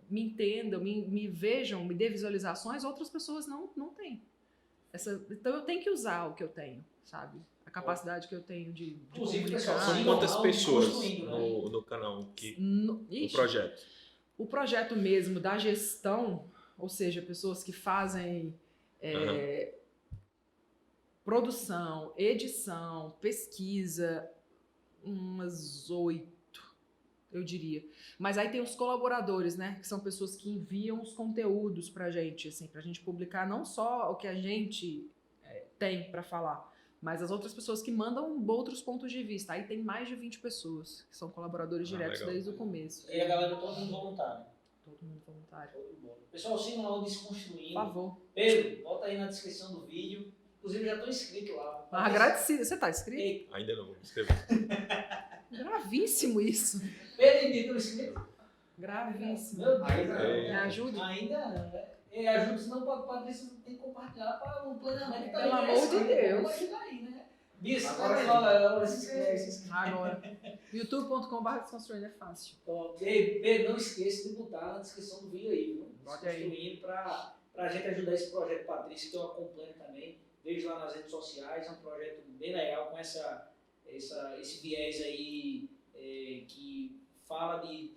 me entendam, me vejam, me dê visualizações, outras pessoas não têm. Então eu tenho que usar o que eu tenho, sabe? A capacidade que eu tenho de
Inclusive,
comunicar.
pessoal,
São
Sim,
quantas
não,
pessoas
construindo, né?
no canal o
Ixi,
projeto?
o projeto mesmo da gestão, ou seja, pessoas que fazem produção, edição, pesquisa, umas 8, eu diria. Mas aí tem os colaboradores, né? Que são pessoas que enviam os conteúdos pra gente, assim, pra gente publicar não só o que a gente tem pra falar, mas as outras pessoas que mandam outros pontos de vista. Aí tem mais de 20 pessoas que são colaboradores diretos
legal.
desde o começo.
E a galera, todo mundo voluntário.
Todo mundo voluntário.
Show de bola. Pessoal, sigam lá o
Por
Desconstruindo.
favor.
Pedro, bota aí na descrição do vídeo. Inclusive, já estou inscrito lá.
Agradecido. Você tá inscrito?
Ei,
Ainda não, vou escrever.
Gravíssimo isso.
Pedro e Pedro inscrito?
Gravíssimo.
Meu Deus.
Me ajude.
Ainda não, né? Ajude, senão o Patrícia tem que compartilhar para o planejamento.
Pelo amor de Deus.
Vamos ajudar aí, né? Bis,
Agora
se inscreve, se inscreve.
Agora. youtube.com/desconstruindo é fácil.
Top. Ei, Pedro, não esqueça de botar na descrição do vídeo aí, viu?
Bote aí.
Desconstruindo para a gente ajudar esse projeto Patrícia, que eu acompanho também. Vejo lá nas redes sociais, é um projeto bem legal com esse viés aí que fala de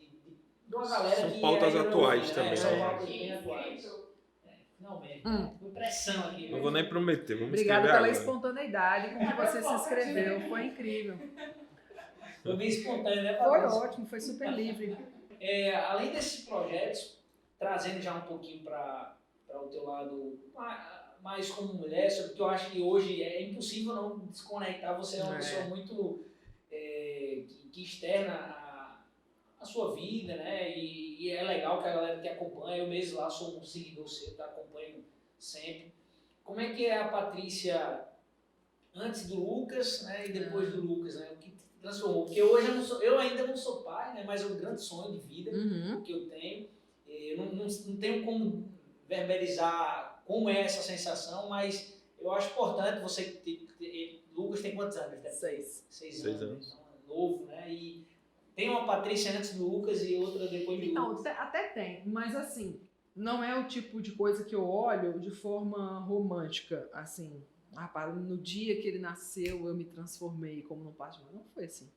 uma galera
São
que
pautas
ainda não
atuais
ouve,
também,
São
né?
pautas bem atuais. Finalmente. Foi pressão aqui.
Não vou nem prometer, vamos
Obrigada
escrever
pela
agora.
espontaneidade com que você se inscreveu. Foi incrível.
Foi bem espontâneo, né,
Foi
Patrícia?
ótimo, foi super livre.
Além desses projetos, trazendo já um pouquinho para o teu lado mais como mulher, porque eu acho que hoje é impossível não desconectar. Você é uma pessoa muito que externa a sua vida, né? E é legal que a galera que acompanha, eu mesmo lá sou um seguidor seu, tá? Acompanho sempre. Como é que é a Patrícia antes do Lucas, né? E depois do Lucas, né? O que transformou? Porque hoje eu ainda não sou pai, né? Mas é um grande sonho de vida que eu tenho. Eu não tenho como verbalizar como é essa sensação, mas eu acho importante você Lucas tem quantos anos?
6.
6
6
anos. Então é novo, né? E tem uma Patrícia antes do Lucas e outra depois do
Então,
Lucas.
até tem, mas assim, não é o tipo de coisa que eu olho de forma romântica, assim. Rapaz, no dia que ele nasceu, eu me transformei como num parte. Não foi assim.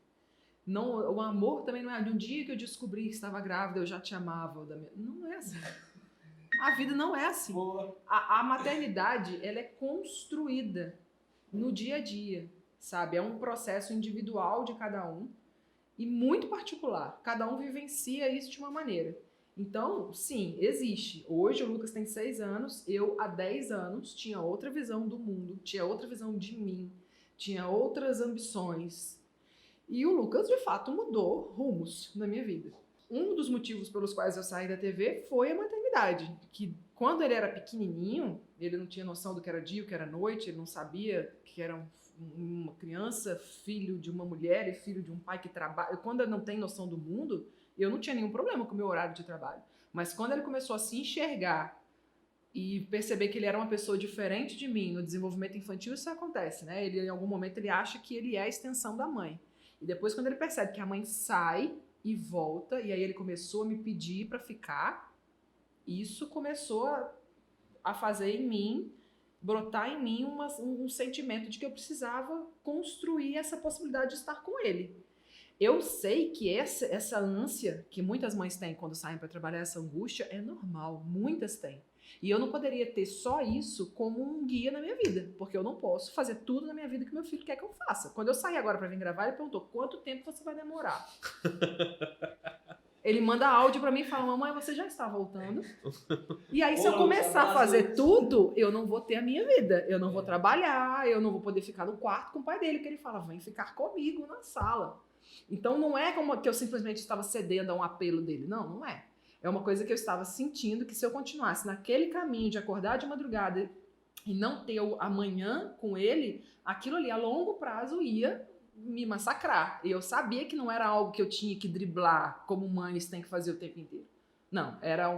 Não, o amor também não é. De um dia que eu descobri que estava grávida, eu já te amava. Não é assim. A vida não é assim.
Boa.
A maternidade, ela é construída no dia a dia, sabe? É um processo individual de cada um e muito particular. Cada um vivencia isso de uma maneira. Então, sim, existe. Hoje o Lucas tem 6 anos, eu há 10 anos tinha outra visão do mundo, tinha outra visão de mim, tinha outras ambições. E o Lucas, de fato, mudou rumos na minha vida. Um dos motivos pelos quais eu saí da TV foi a maternidade, que quando ele era pequenininho, ele não tinha noção do que era dia, o que era noite, ele não sabia que era uma criança, filho de uma mulher e filho de um pai que trabalha. Quando ele não tem noção do mundo, eu não tinha nenhum problema com o meu horário de trabalho. Mas quando ele começou a se enxergar e perceber que ele era uma pessoa diferente de mim no desenvolvimento infantil, isso acontece, né? Ele, em algum momento, ele acha que ele é a extensão da mãe. E depois, quando ele percebe que a mãe sai e volta, e aí ele começou a me pedir para ficar, isso começou a fazer em mim, brotar em mim um sentimento de que eu precisava construir essa possibilidade de estar com ele. Eu sei que essa ânsia que muitas mães têm quando saem para trabalhar, essa angústia, é normal, muitas têm. E eu não poderia ter só isso como um guia na minha vida, porque eu não posso fazer tudo na minha vida que meu filho quer que eu faça. Quando eu saí agora para vir gravar, ele perguntou: quanto tempo você vai demorar? Ele manda áudio para mim e fala: mamãe, você já está voltando? E aí, se eu começar a fazer tudo, eu não vou ter a minha vida. Eu não vou trabalhar, eu não vou poder ficar no quarto com o pai dele, que ele fala: vem ficar comigo na sala. Então, não é como que eu simplesmente estava cedendo a um apelo dele. Não, não é. É uma coisa que eu estava sentindo que se eu continuasse naquele caminho de acordar de madrugada e não ter o amanhã com ele, aquilo ali a longo prazo ia me massacrar. E eu sabia que não era algo que eu tinha que driblar como mães têm que fazer o tempo inteiro. Não, era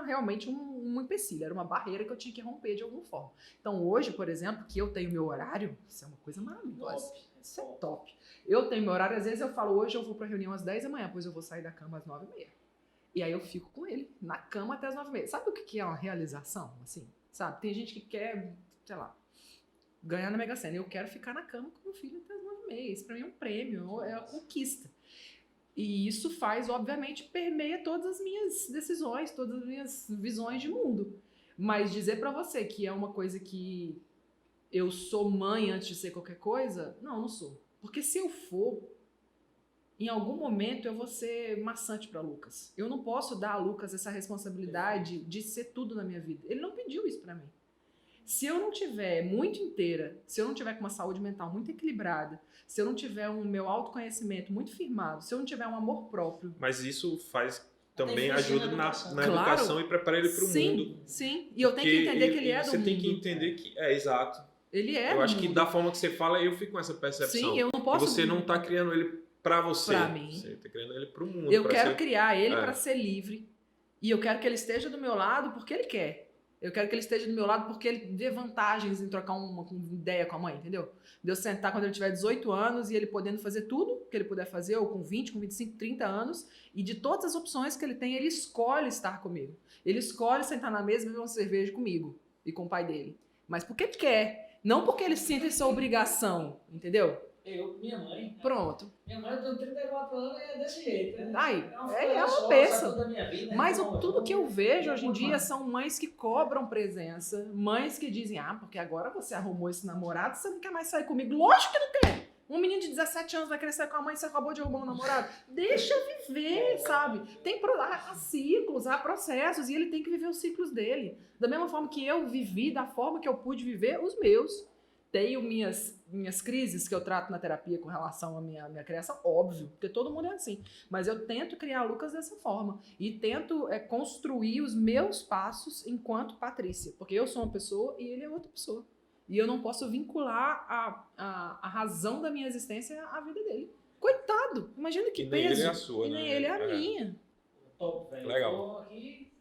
realmente um empecilho, era uma barreira que eu tinha que romper de alguma forma. Então hoje, por exemplo, que eu tenho meu horário, isso é uma coisa maravilhosa. Isso é top. Eu tenho meu horário, às vezes eu falo: hoje eu vou pra reunião às 10 da manhã, pois eu vou sair da cama às 9h30. E aí eu fico com ele, na cama até as 9h30. Sabe o que é uma realização, assim? Sabe? Tem gente que quer, sei lá, ganhar na Mega Sena. Eu quero ficar na cama com meu filho até as 9h30. Isso pra mim é um prêmio, é uma conquista. E isso faz, obviamente, permeia todas as minhas decisões, todas as minhas visões de mundo. Mas dizer pra você que é uma coisa que eu sou mãe antes de ser qualquer coisa, não sou. Porque se eu for, em algum momento eu vou ser maçante para Lucas. Eu não posso dar a Lucas essa responsabilidade de ser tudo na minha vida. Ele não pediu isso para mim. Se eu não tiver muito inteira, se eu não tiver com uma saúde mental muito equilibrada, se eu não tiver um meu autoconhecimento muito firmado, se eu não tiver um amor próprio...
Mas isso faz também ajuda na
claro,
educação e prepara ele para o mundo.
Sim, e eu tenho que entender que ele é do mundo.
Você tem que entender que... exato.
Ele é
Eu
do
acho que
mundo.
da forma que você fala, eu fico com essa percepção.
Sim, eu não posso...
Que você não está criando ele para você.
Pra mim.
Você está criando ele para o mundo.
Eu quero criar ele para ser livre. E eu quero que ele esteja do meu lado porque ele quer. Eu quero que ele esteja do meu lado porque ele vê vantagens em trocar uma ideia com a mãe, entendeu? De eu sentar quando ele tiver 18 anos e ele podendo fazer tudo que ele puder fazer, ou com 20, com 25, 30 anos, e de todas as opções que ele tem, ele escolhe estar comigo. Ele escolhe sentar na mesa e beber uma cerveja comigo e com o pai dele. Mas porque ele quer, não porque ele sente essa obrigação, entendeu?
Minha mãe.
Pronto.
Minha mãe, eu tenho 34 anos, é desse jeito. Né?
Aí,
é
uma peça.
Vida,
mas
então,
tudo que eu vejo hoje em dia são mães que cobram presença, mães que dizem: porque agora você arrumou esse namorado, você não quer mais sair comigo. Lógico que não quer. Um menino de 17 anos vai querer sair com a mãe, você acabou de arrumar um namorado. Deixa viver, sabe? Há ciclos, há processos, e ele tem que viver os ciclos dele. Da mesma forma que eu vivi, da forma que eu pude viver os meus. Tenho minhas crises que eu trato na terapia com relação à minha criação, óbvio, porque todo mundo é assim. Mas eu tento criar o Lucas dessa forma. E tento construir os meus passos enquanto Patrícia. Porque eu sou uma pessoa e ele é outra pessoa. E eu não posso vincular a razão da minha existência à vida dele. Coitado! Imagina que peso.
Nem ele é a sua,
e
né?
nem ele é a minha.
Top, velho.
Legal.
Tô aqui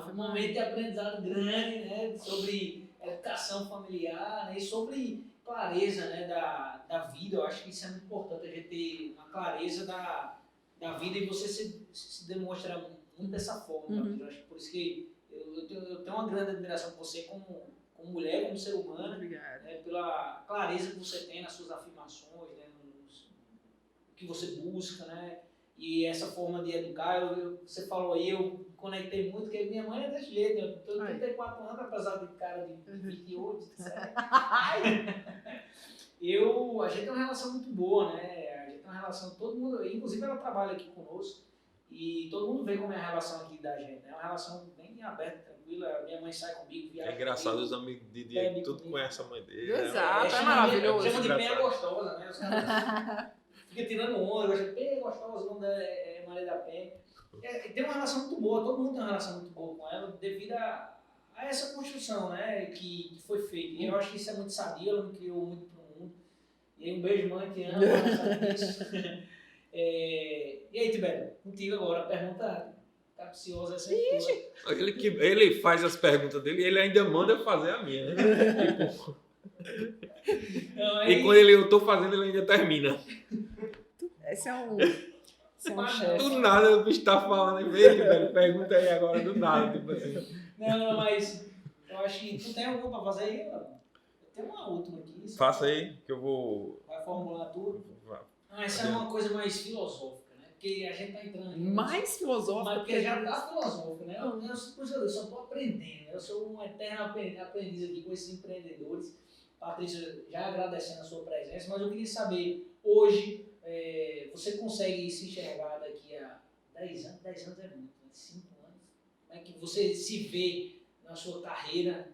foi um momento de aprendizado grande, né? Sobre educação familiar, né? E sobre clareza, né? da vida. Eu acho que isso é muito importante, a gente ter uma clareza da vida, e você se demonstra muito dessa forma. Eu acho que por isso que eu tenho uma grande admiração por você como mulher, como ser humano.
Obrigada.
Né? Pela clareza que você tem nas suas afirmações, né? O que você busca, né? E essa forma de educar, você falou aí, eu conectei muito, porque minha mãe é desse jeito. Eu tenho 34 anos, apesar de cara de 28, 27. A gente tem uma relação muito boa, né? A gente tem uma relação, todo mundo, inclusive ela trabalha aqui conosco, e todo mundo vê como é a relação aqui da gente, né? É uma relação bem aberta, tranquila. Minha mãe sai comigo, viaja.
É engraçado, os amigos de dia, tudo conhece a mãe dele.
Exato, é maravilhoso.
Chama de penha gostosa, né? Os caras fica tirando onda, eu acho que penha gostosa, o nome dela é Maria da Penha. Tem uma relação muito boa, todo mundo tem uma relação muito boa com ela, devido a essa construção, né, que foi feita. E eu acho que isso é muito sadio, ela me criou muito pro mundo. E aí, um beijo, mãe, te amo, sabe disso. E aí, Tibério, contigo agora, a pergunta capciosa é sempre tua.
Ele faz as perguntas dele e ele ainda manda eu fazer a minha, né? Tipo... E quando eu tô fazendo, ele ainda termina.
Esse é um chefe.
Do nada o bicho tá falando, velho, pergunta aí agora, do nada, tipo assim.
Não, mas eu acho que tu tem alguma pra fazer aí, mano? Eu tenho uma última aqui.
Faça aí, que eu vou...
Vai formular tudo.
Vai.
Essa é uma coisa mais filosófica, né? Porque a gente tá entrando aqui.
Mais filosófico.
Mas porque já tá filosófico, né? Eu só tô aprendendo. Eu sou um eterno aprendiz aqui com esses empreendedores. Patrícia, já agradecendo a sua presença, mas eu queria saber, hoje, você consegue se enxergar daqui a 10 anos? 10 anos é muito, né? 5 anos. Como é que você se vê na sua carreira,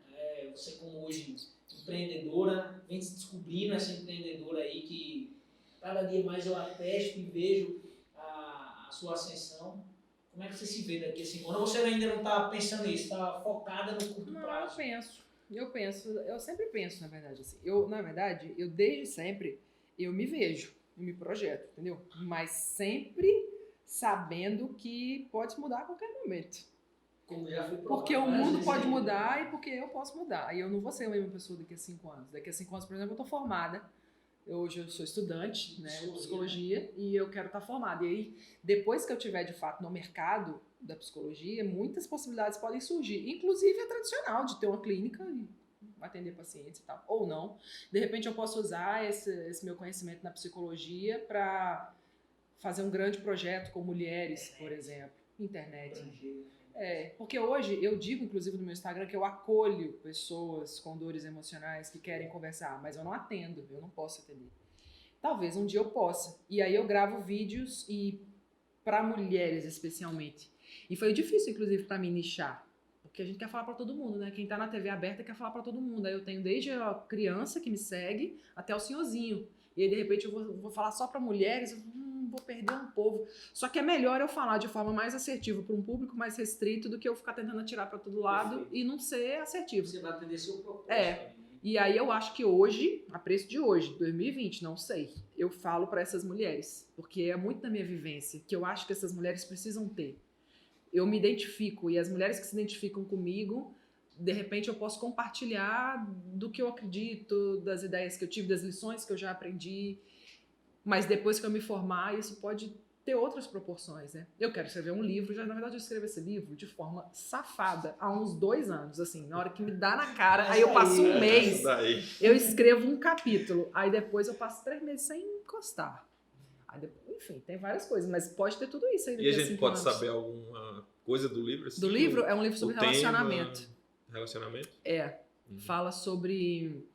você como hoje empreendedora, vem se descobrindo essa empreendedora aí que cada dia mais eu atesto e vejo a sua ascensão. Como é que você se vê daqui a 5 anos? Ou você ainda não está pensando nisso, está focada no curto prazo?
Eu sempre penso, na verdade, assim. Eu desde sempre, eu me vejo, eu me projeto, entendeu? Mas sempre sabendo que pode mudar a qualquer momento.
Como já foi provado,
porque o mundo pode mudar e porque eu posso mudar. E eu não vou ser a mesma pessoa daqui a 5 anos. Daqui a 5 anos, por exemplo, eu estou formada. Hoje eu sou estudante, né, de psicologia, e eu quero estar formada. E aí, depois que eu estiver, de fato, no mercado da psicologia, muitas possibilidades podem surgir. Inclusive a tradicional, de ter uma clínica e atender pacientes e tal. Ou não. De repente, eu posso usar esse meu conhecimento na psicologia para fazer um grande projeto com mulheres, por exemplo. Internet. Porque hoje eu digo, inclusive, no meu Instagram, que eu acolho pessoas com dores emocionais que querem conversar, mas eu não atendo, eu não posso atender. Talvez um dia eu possa. E aí eu gravo vídeos e para mulheres especialmente. E foi difícil, inclusive, para mim nichar. Porque a gente quer falar para todo mundo, né? Quem tá na TV aberta quer falar para todo mundo. Aí eu tenho desde a criança que me segue até o senhorzinho. E aí, de repente, eu vou falar só para mulheres, vou perder um povo. Só que é melhor eu falar de forma mais assertiva para um público mais restrito do que eu ficar tentando atirar para todo lado. Perfeito. E não ser assertivo.
Você vai atender seu propósito.
E aí eu acho que hoje, a preço de hoje, 2020, não sei, eu falo para essas mulheres, porque é muito da minha vivência, que eu acho que essas mulheres precisam ter. Eu me identifico, e as mulheres que se identificam comigo, de repente eu posso compartilhar do que eu acredito, das ideias que eu tive, das lições que eu já aprendi, mas depois que eu me formar, isso pode ter outras proporções, né? Eu quero escrever um livro, na verdade eu escrevo esse livro de forma safada, há uns 2 anos, assim, na hora que me dá na cara, aí eu passo um mês, eu escrevo um capítulo, aí depois eu passo 3 meses sem encostar. Aí depois, enfim, tem várias coisas, mas pode ter tudo isso aí daqui a 5 anos.
E a gente pode saber alguma coisa do livro? Assim,
do livro? É um livro sobre relacionamento.
Relacionamento?
Fala sobre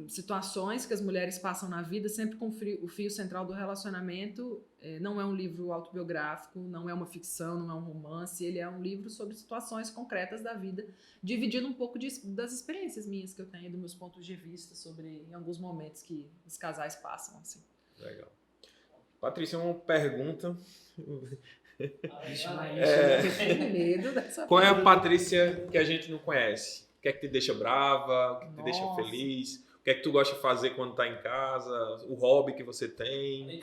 situações que as mulheres passam na vida, sempre com o fio central do relacionamento. Não é um livro autobiográfico, não é uma ficção, não é um romance, ele é um livro sobre situações concretas da vida, dividindo um pouco das experiências minhas que eu tenho, dos meus pontos de vista sobre em alguns momentos que os casais passam, assim.
Legal. Patrícia, uma pergunta.
Tenho medo dessa
Qual é a Patrícia que a gente não conhece? O que é que te deixa brava? O que te deixa feliz? O que é que tu gosta de fazer quando tá em casa? O hobby que você tem?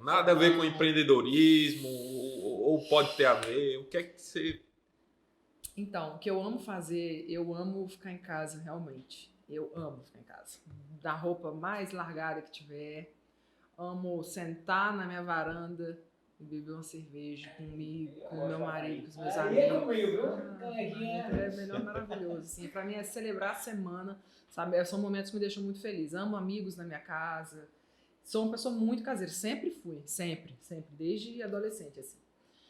Nada a ver com empreendedorismo, ou pode ter a ver. O que é que você...
Então, o que eu amo fazer, eu amo ficar em casa, realmente. Eu amo ficar em casa. Da roupa mais largada que tiver. Amo sentar na minha varanda e beber uma cerveja comigo, com o meu marido, com os meus amigos. É melhor, maravilhoso. Assim, pra mim é celebrar a semana, sabe? São momentos que me deixam muito feliz. Amo amigos na minha casa. Sou uma pessoa muito caseira. Sempre fui. Sempre. Desde adolescente, assim.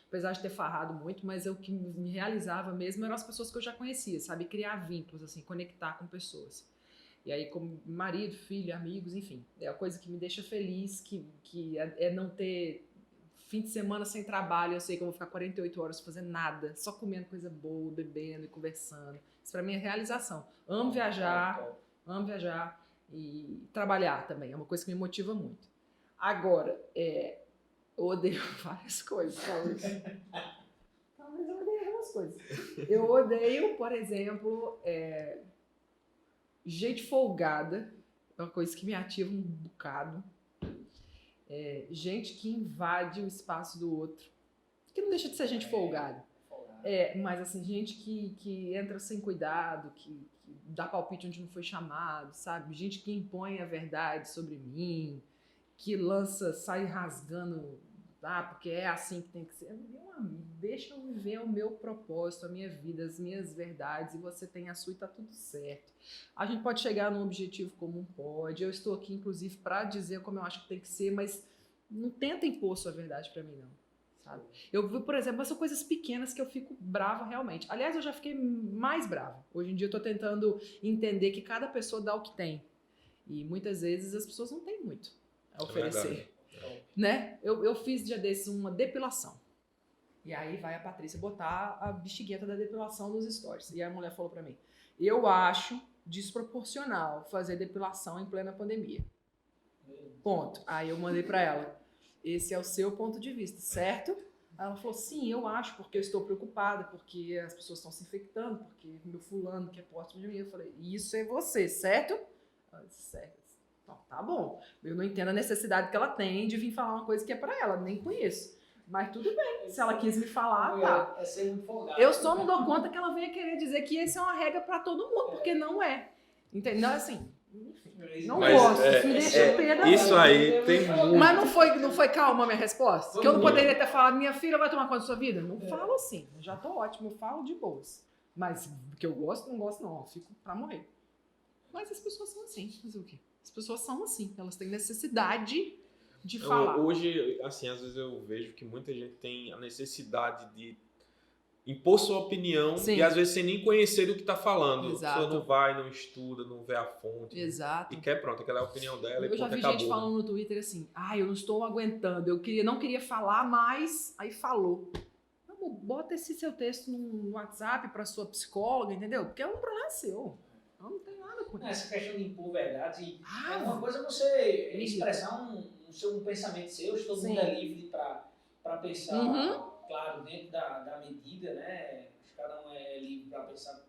Apesar de ter farrado muito, mas o que me realizava mesmo eram as pessoas que eu já conhecia, sabe? Criar vínculos, assim, conectar com pessoas. E aí, como marido, filho, amigos, enfim. É a coisa que me deixa feliz, que é não ter fim de semana sem trabalho. Eu sei que eu vou ficar 48 horas fazendo nada, só comendo coisa boa, bebendo e conversando. Isso pra mim é realização. Amo viajar e trabalhar também. É uma coisa que me motiva muito. Agora, eu odeio várias coisas, talvez. Talvez eu odeie algumas coisas. Eu odeio, por exemplo... gente folgada é uma coisa que me ativa um bocado. Gente que invade o espaço do outro. Que não deixa de ser gente folgada. Mas assim, gente que entra sem cuidado, que dá palpite onde não foi chamado, sabe? Gente que impõe a verdade sobre mim, que sai rasgando, porque é assim que tem que ser. Meu amigo, deixa eu viver o meu propósito, a minha vida, as minhas verdades, e você tem a sua e tá tudo certo. A gente pode chegar num objetivo comum, pode. Eu estou aqui, inclusive, para dizer como eu acho que tem que ser, mas não tenta impor sua verdade pra mim, não. Sabe? Eu vi, por exemplo, são coisas pequenas que eu fico brava realmente. Aliás, eu já fiquei mais brava. Hoje em dia eu tô tentando entender que cada pessoa dá o que tem. E muitas vezes as pessoas não têm muito a oferecer. Né? Eu fiz dia desses uma depilação. E aí vai a Patrícia botar a bexigueta da depilação nos stories. E a mulher falou pra mim, eu acho desproporcional fazer depilação em plena pandemia. Ponto. Aí eu mandei pra ela, esse é o seu ponto de vista, certo? Ela falou, sim, eu acho, porque eu estou preocupada, porque as pessoas estão se infectando, porque meu fulano que é próximo de mim. Eu falei, isso é você, certo? Ela disse, certo. Então, tá bom. Eu não entendo a necessidade que ela tem de vir falar uma coisa que é pra ela, nem conheço. Mas tudo bem, se ela quis me falar, tá.
É ser muito folgado.
Eu só não dou conta que ela venha querer dizer que essa é uma regra pra todo mundo, porque não é. Entendeu? Assim, enfim, não gosto, isso me deixa pé da
Isso
vida.
aí tem muito.
Mas não foi calma a minha resposta? Que eu não poderia ter falado, minha filha vai tomar conta da sua vida? Não falo assim, eu já tô ótimo, eu falo de boas. Mas que eu gosto, não gosto não, eu fico pra morrer. Mas as pessoas são assim, fazer o quê? As pessoas são assim, elas têm necessidade de falar.
Hoje, assim, às vezes eu vejo que muita gente tem a necessidade de impor sua opinião
Sim.
e às vezes sem nem conhecer o que está falando.
Exato.
A pessoa não vai, não estuda, não vê a fonte.
Exato.
E quer, pronto, aquela é a opinião dela
Eu
e
já
ponto,
vi
acabou.
gente falando no Twitter assim, eu não estou aguentando, não queria falar, mas aí falou. Amor, bota esse seu texto no WhatsApp para sua psicóloga, entendeu? Porque é um problema seu. Eu não tem nada com isso.
Essa questão de impor verdade, é uma coisa você expressar um pensamento seu, todo mundo é livre para pensar, claro, dentro da medida, né? Acho que cada um é livre para pensar,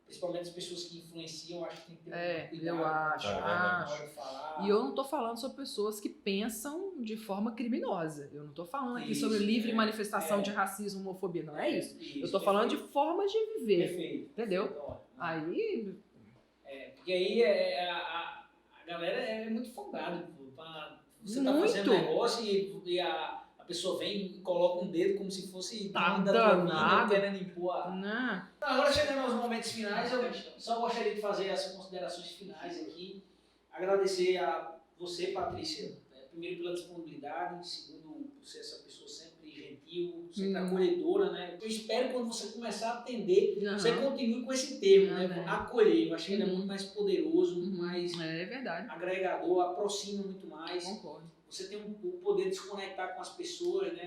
principalmente as pessoas que influenciam, acho que tem que ter cuidado
eu acho.
na hora de falar.
E eu não tô falando sobre pessoas que pensam de forma criminosa. Eu não tô falando aqui sobre
Isso,
livre manifestação de racismo, homofobia, não é isso. Eu tô falando de formas de viver.
Perfeito.
Entendeu?
Então,
aí...
porque aí a galera é muito folgada, você tá
Muito.
fazendo negócio e a pessoa vem e coloca um dedo como se fosse
Tá
da tua vida,
danado.
querendo impor
Não.
Agora chegando aos momentos finais, eu só gostaria de fazer as considerações finais aqui, agradecer a você, Patrícia, primeiro pela disponibilidade, segundo por ser essa pessoa sempre gentil, sempre acolhedora, né? Eu espero que quando você começar a atender, você continue com esse termo, né? Acolher. Eu acho que ele é muito mais poderoso, muito mais
verdade.
agregador, aproxima muito mais.
Concordo.
Você tem o poder de se conectar com as pessoas, né?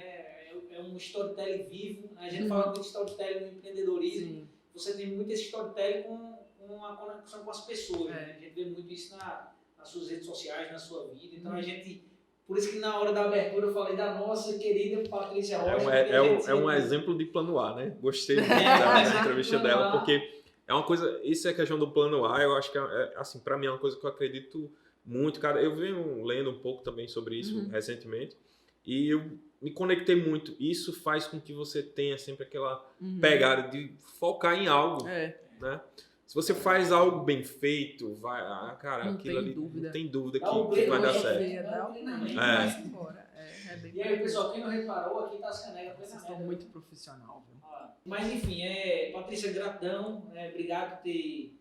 É um storytelling vivo. A gente fala muito de storytelling no empreendedorismo. Sim. Você tem muito esse storytelling com a conexão com as pessoas. Né? A gente vê muito isso nas suas redes sociais, na sua vida. Então a gente... Por isso que na hora da abertura eu falei da nossa querida Patrícia Rocha.
É um exemplo de plano A, né? Gostei da entrevista dela, porque é uma coisa... Isso é a questão do plano A, eu acho que, assim, pra mim é uma coisa que eu acredito muito. Cara, eu venho lendo um pouco também sobre isso recentemente, e eu me conectei muito. Isso faz com que você tenha sempre aquela pegada de focar em algo, né? Se você faz algo bem feito, cara,
não
aquilo ali,
dúvida.
não tem dúvida que vai dar certo.
E aí, pessoal, quem não reparou, aqui tá as canecas.
Vocês estão muito profissional, viu?
Mas enfim, Patrícia, gratidão, obrigado por ter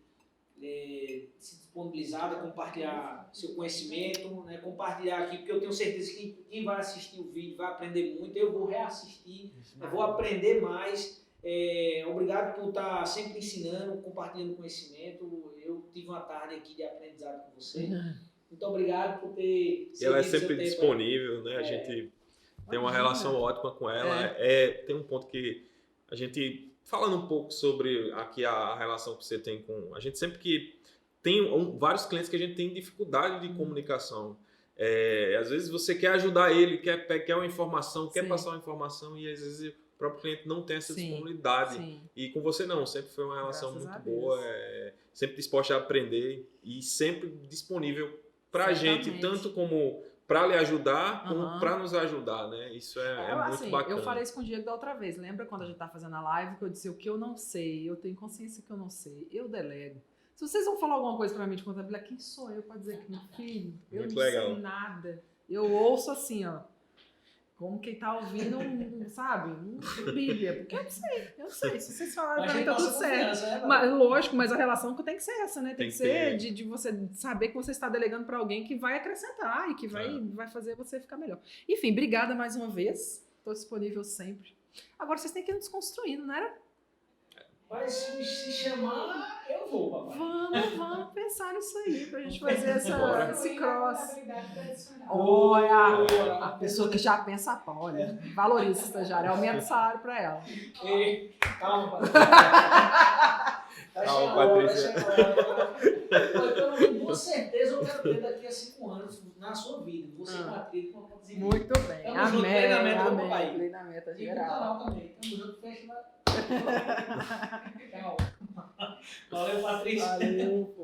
se disponibilizado a compartilhar seu conhecimento, né, compartilhar aqui, porque eu tenho certeza que quem vai assistir o vídeo vai aprender muito, eu vou reassistir, eu vou aprender mais. Obrigado por estar sempre ensinando, compartilhando conhecimento. Eu tive uma tarde aqui de aprendizado com você. Muito obrigado por ter...
E ela é sempre disponível, né? A gente tem uma relação ótima com ela. Tem um ponto que a gente... Falando um pouco sobre aqui a relação que você tem com... A gente sempre que tem vários clientes que a gente tem dificuldade de comunicação. Às vezes você quer ajudar ele, quer uma informação, quer passar uma informação e às vezes o próprio cliente não tem essa disponibilidade. E com você não, sempre foi uma relação muito boa, sempre disposta a aprender e sempre disponível para a gente, tanto como para lhe ajudar, como para nos ajudar, né? Isso é muito bacana.
Eu falei isso com o Diego da outra vez. Lembra quando a gente tá fazendo a live que eu disse o que eu não sei, eu tenho consciência que eu não sei, eu delego. Se vocês vão falar alguma coisa para mim de contabilidade, quem sou eu para dizer que meu filho, eu não sei nada. Eu ouço assim, ó, como quem tá ouvindo, sabe, Bíblia. Porque eu sei. Se vocês falaram
Mas
pra mim, tá tudo certo.
né,
Mas, lógico, mas a relação tem que ser essa, né? Tem
Tem
que
que
ser
ter.
de você saber que você está delegando para alguém que vai acrescentar e que vai fazer você ficar melhor. Enfim, obrigada mais uma vez. Estou disponível sempre. Agora vocês têm que ir desconstruindo, não era?
Mas se chamar, eu vou, papai.
Vamos pensar nisso aí, pra gente fazer
Bora.
esse cross.
Habilidade tradicional.
Olha, a pessoa que já pensa, olha, valoriza o estagiário, aumenta o salário para ela.
Ei, calma, Patrícia.
Calma, Patrícia.
Com certeza eu quero ter daqui a 5 anos na sua vida. Você e Patrícia vão fazer.
Muito bem.
Tamo junto, treinamento, vamos,
Amém.
papai.
Treinamento
E no
geral.
canal também. Tamo junto, fecha lá. Tchau. Valeu, Patrícia.
Valeu, pô.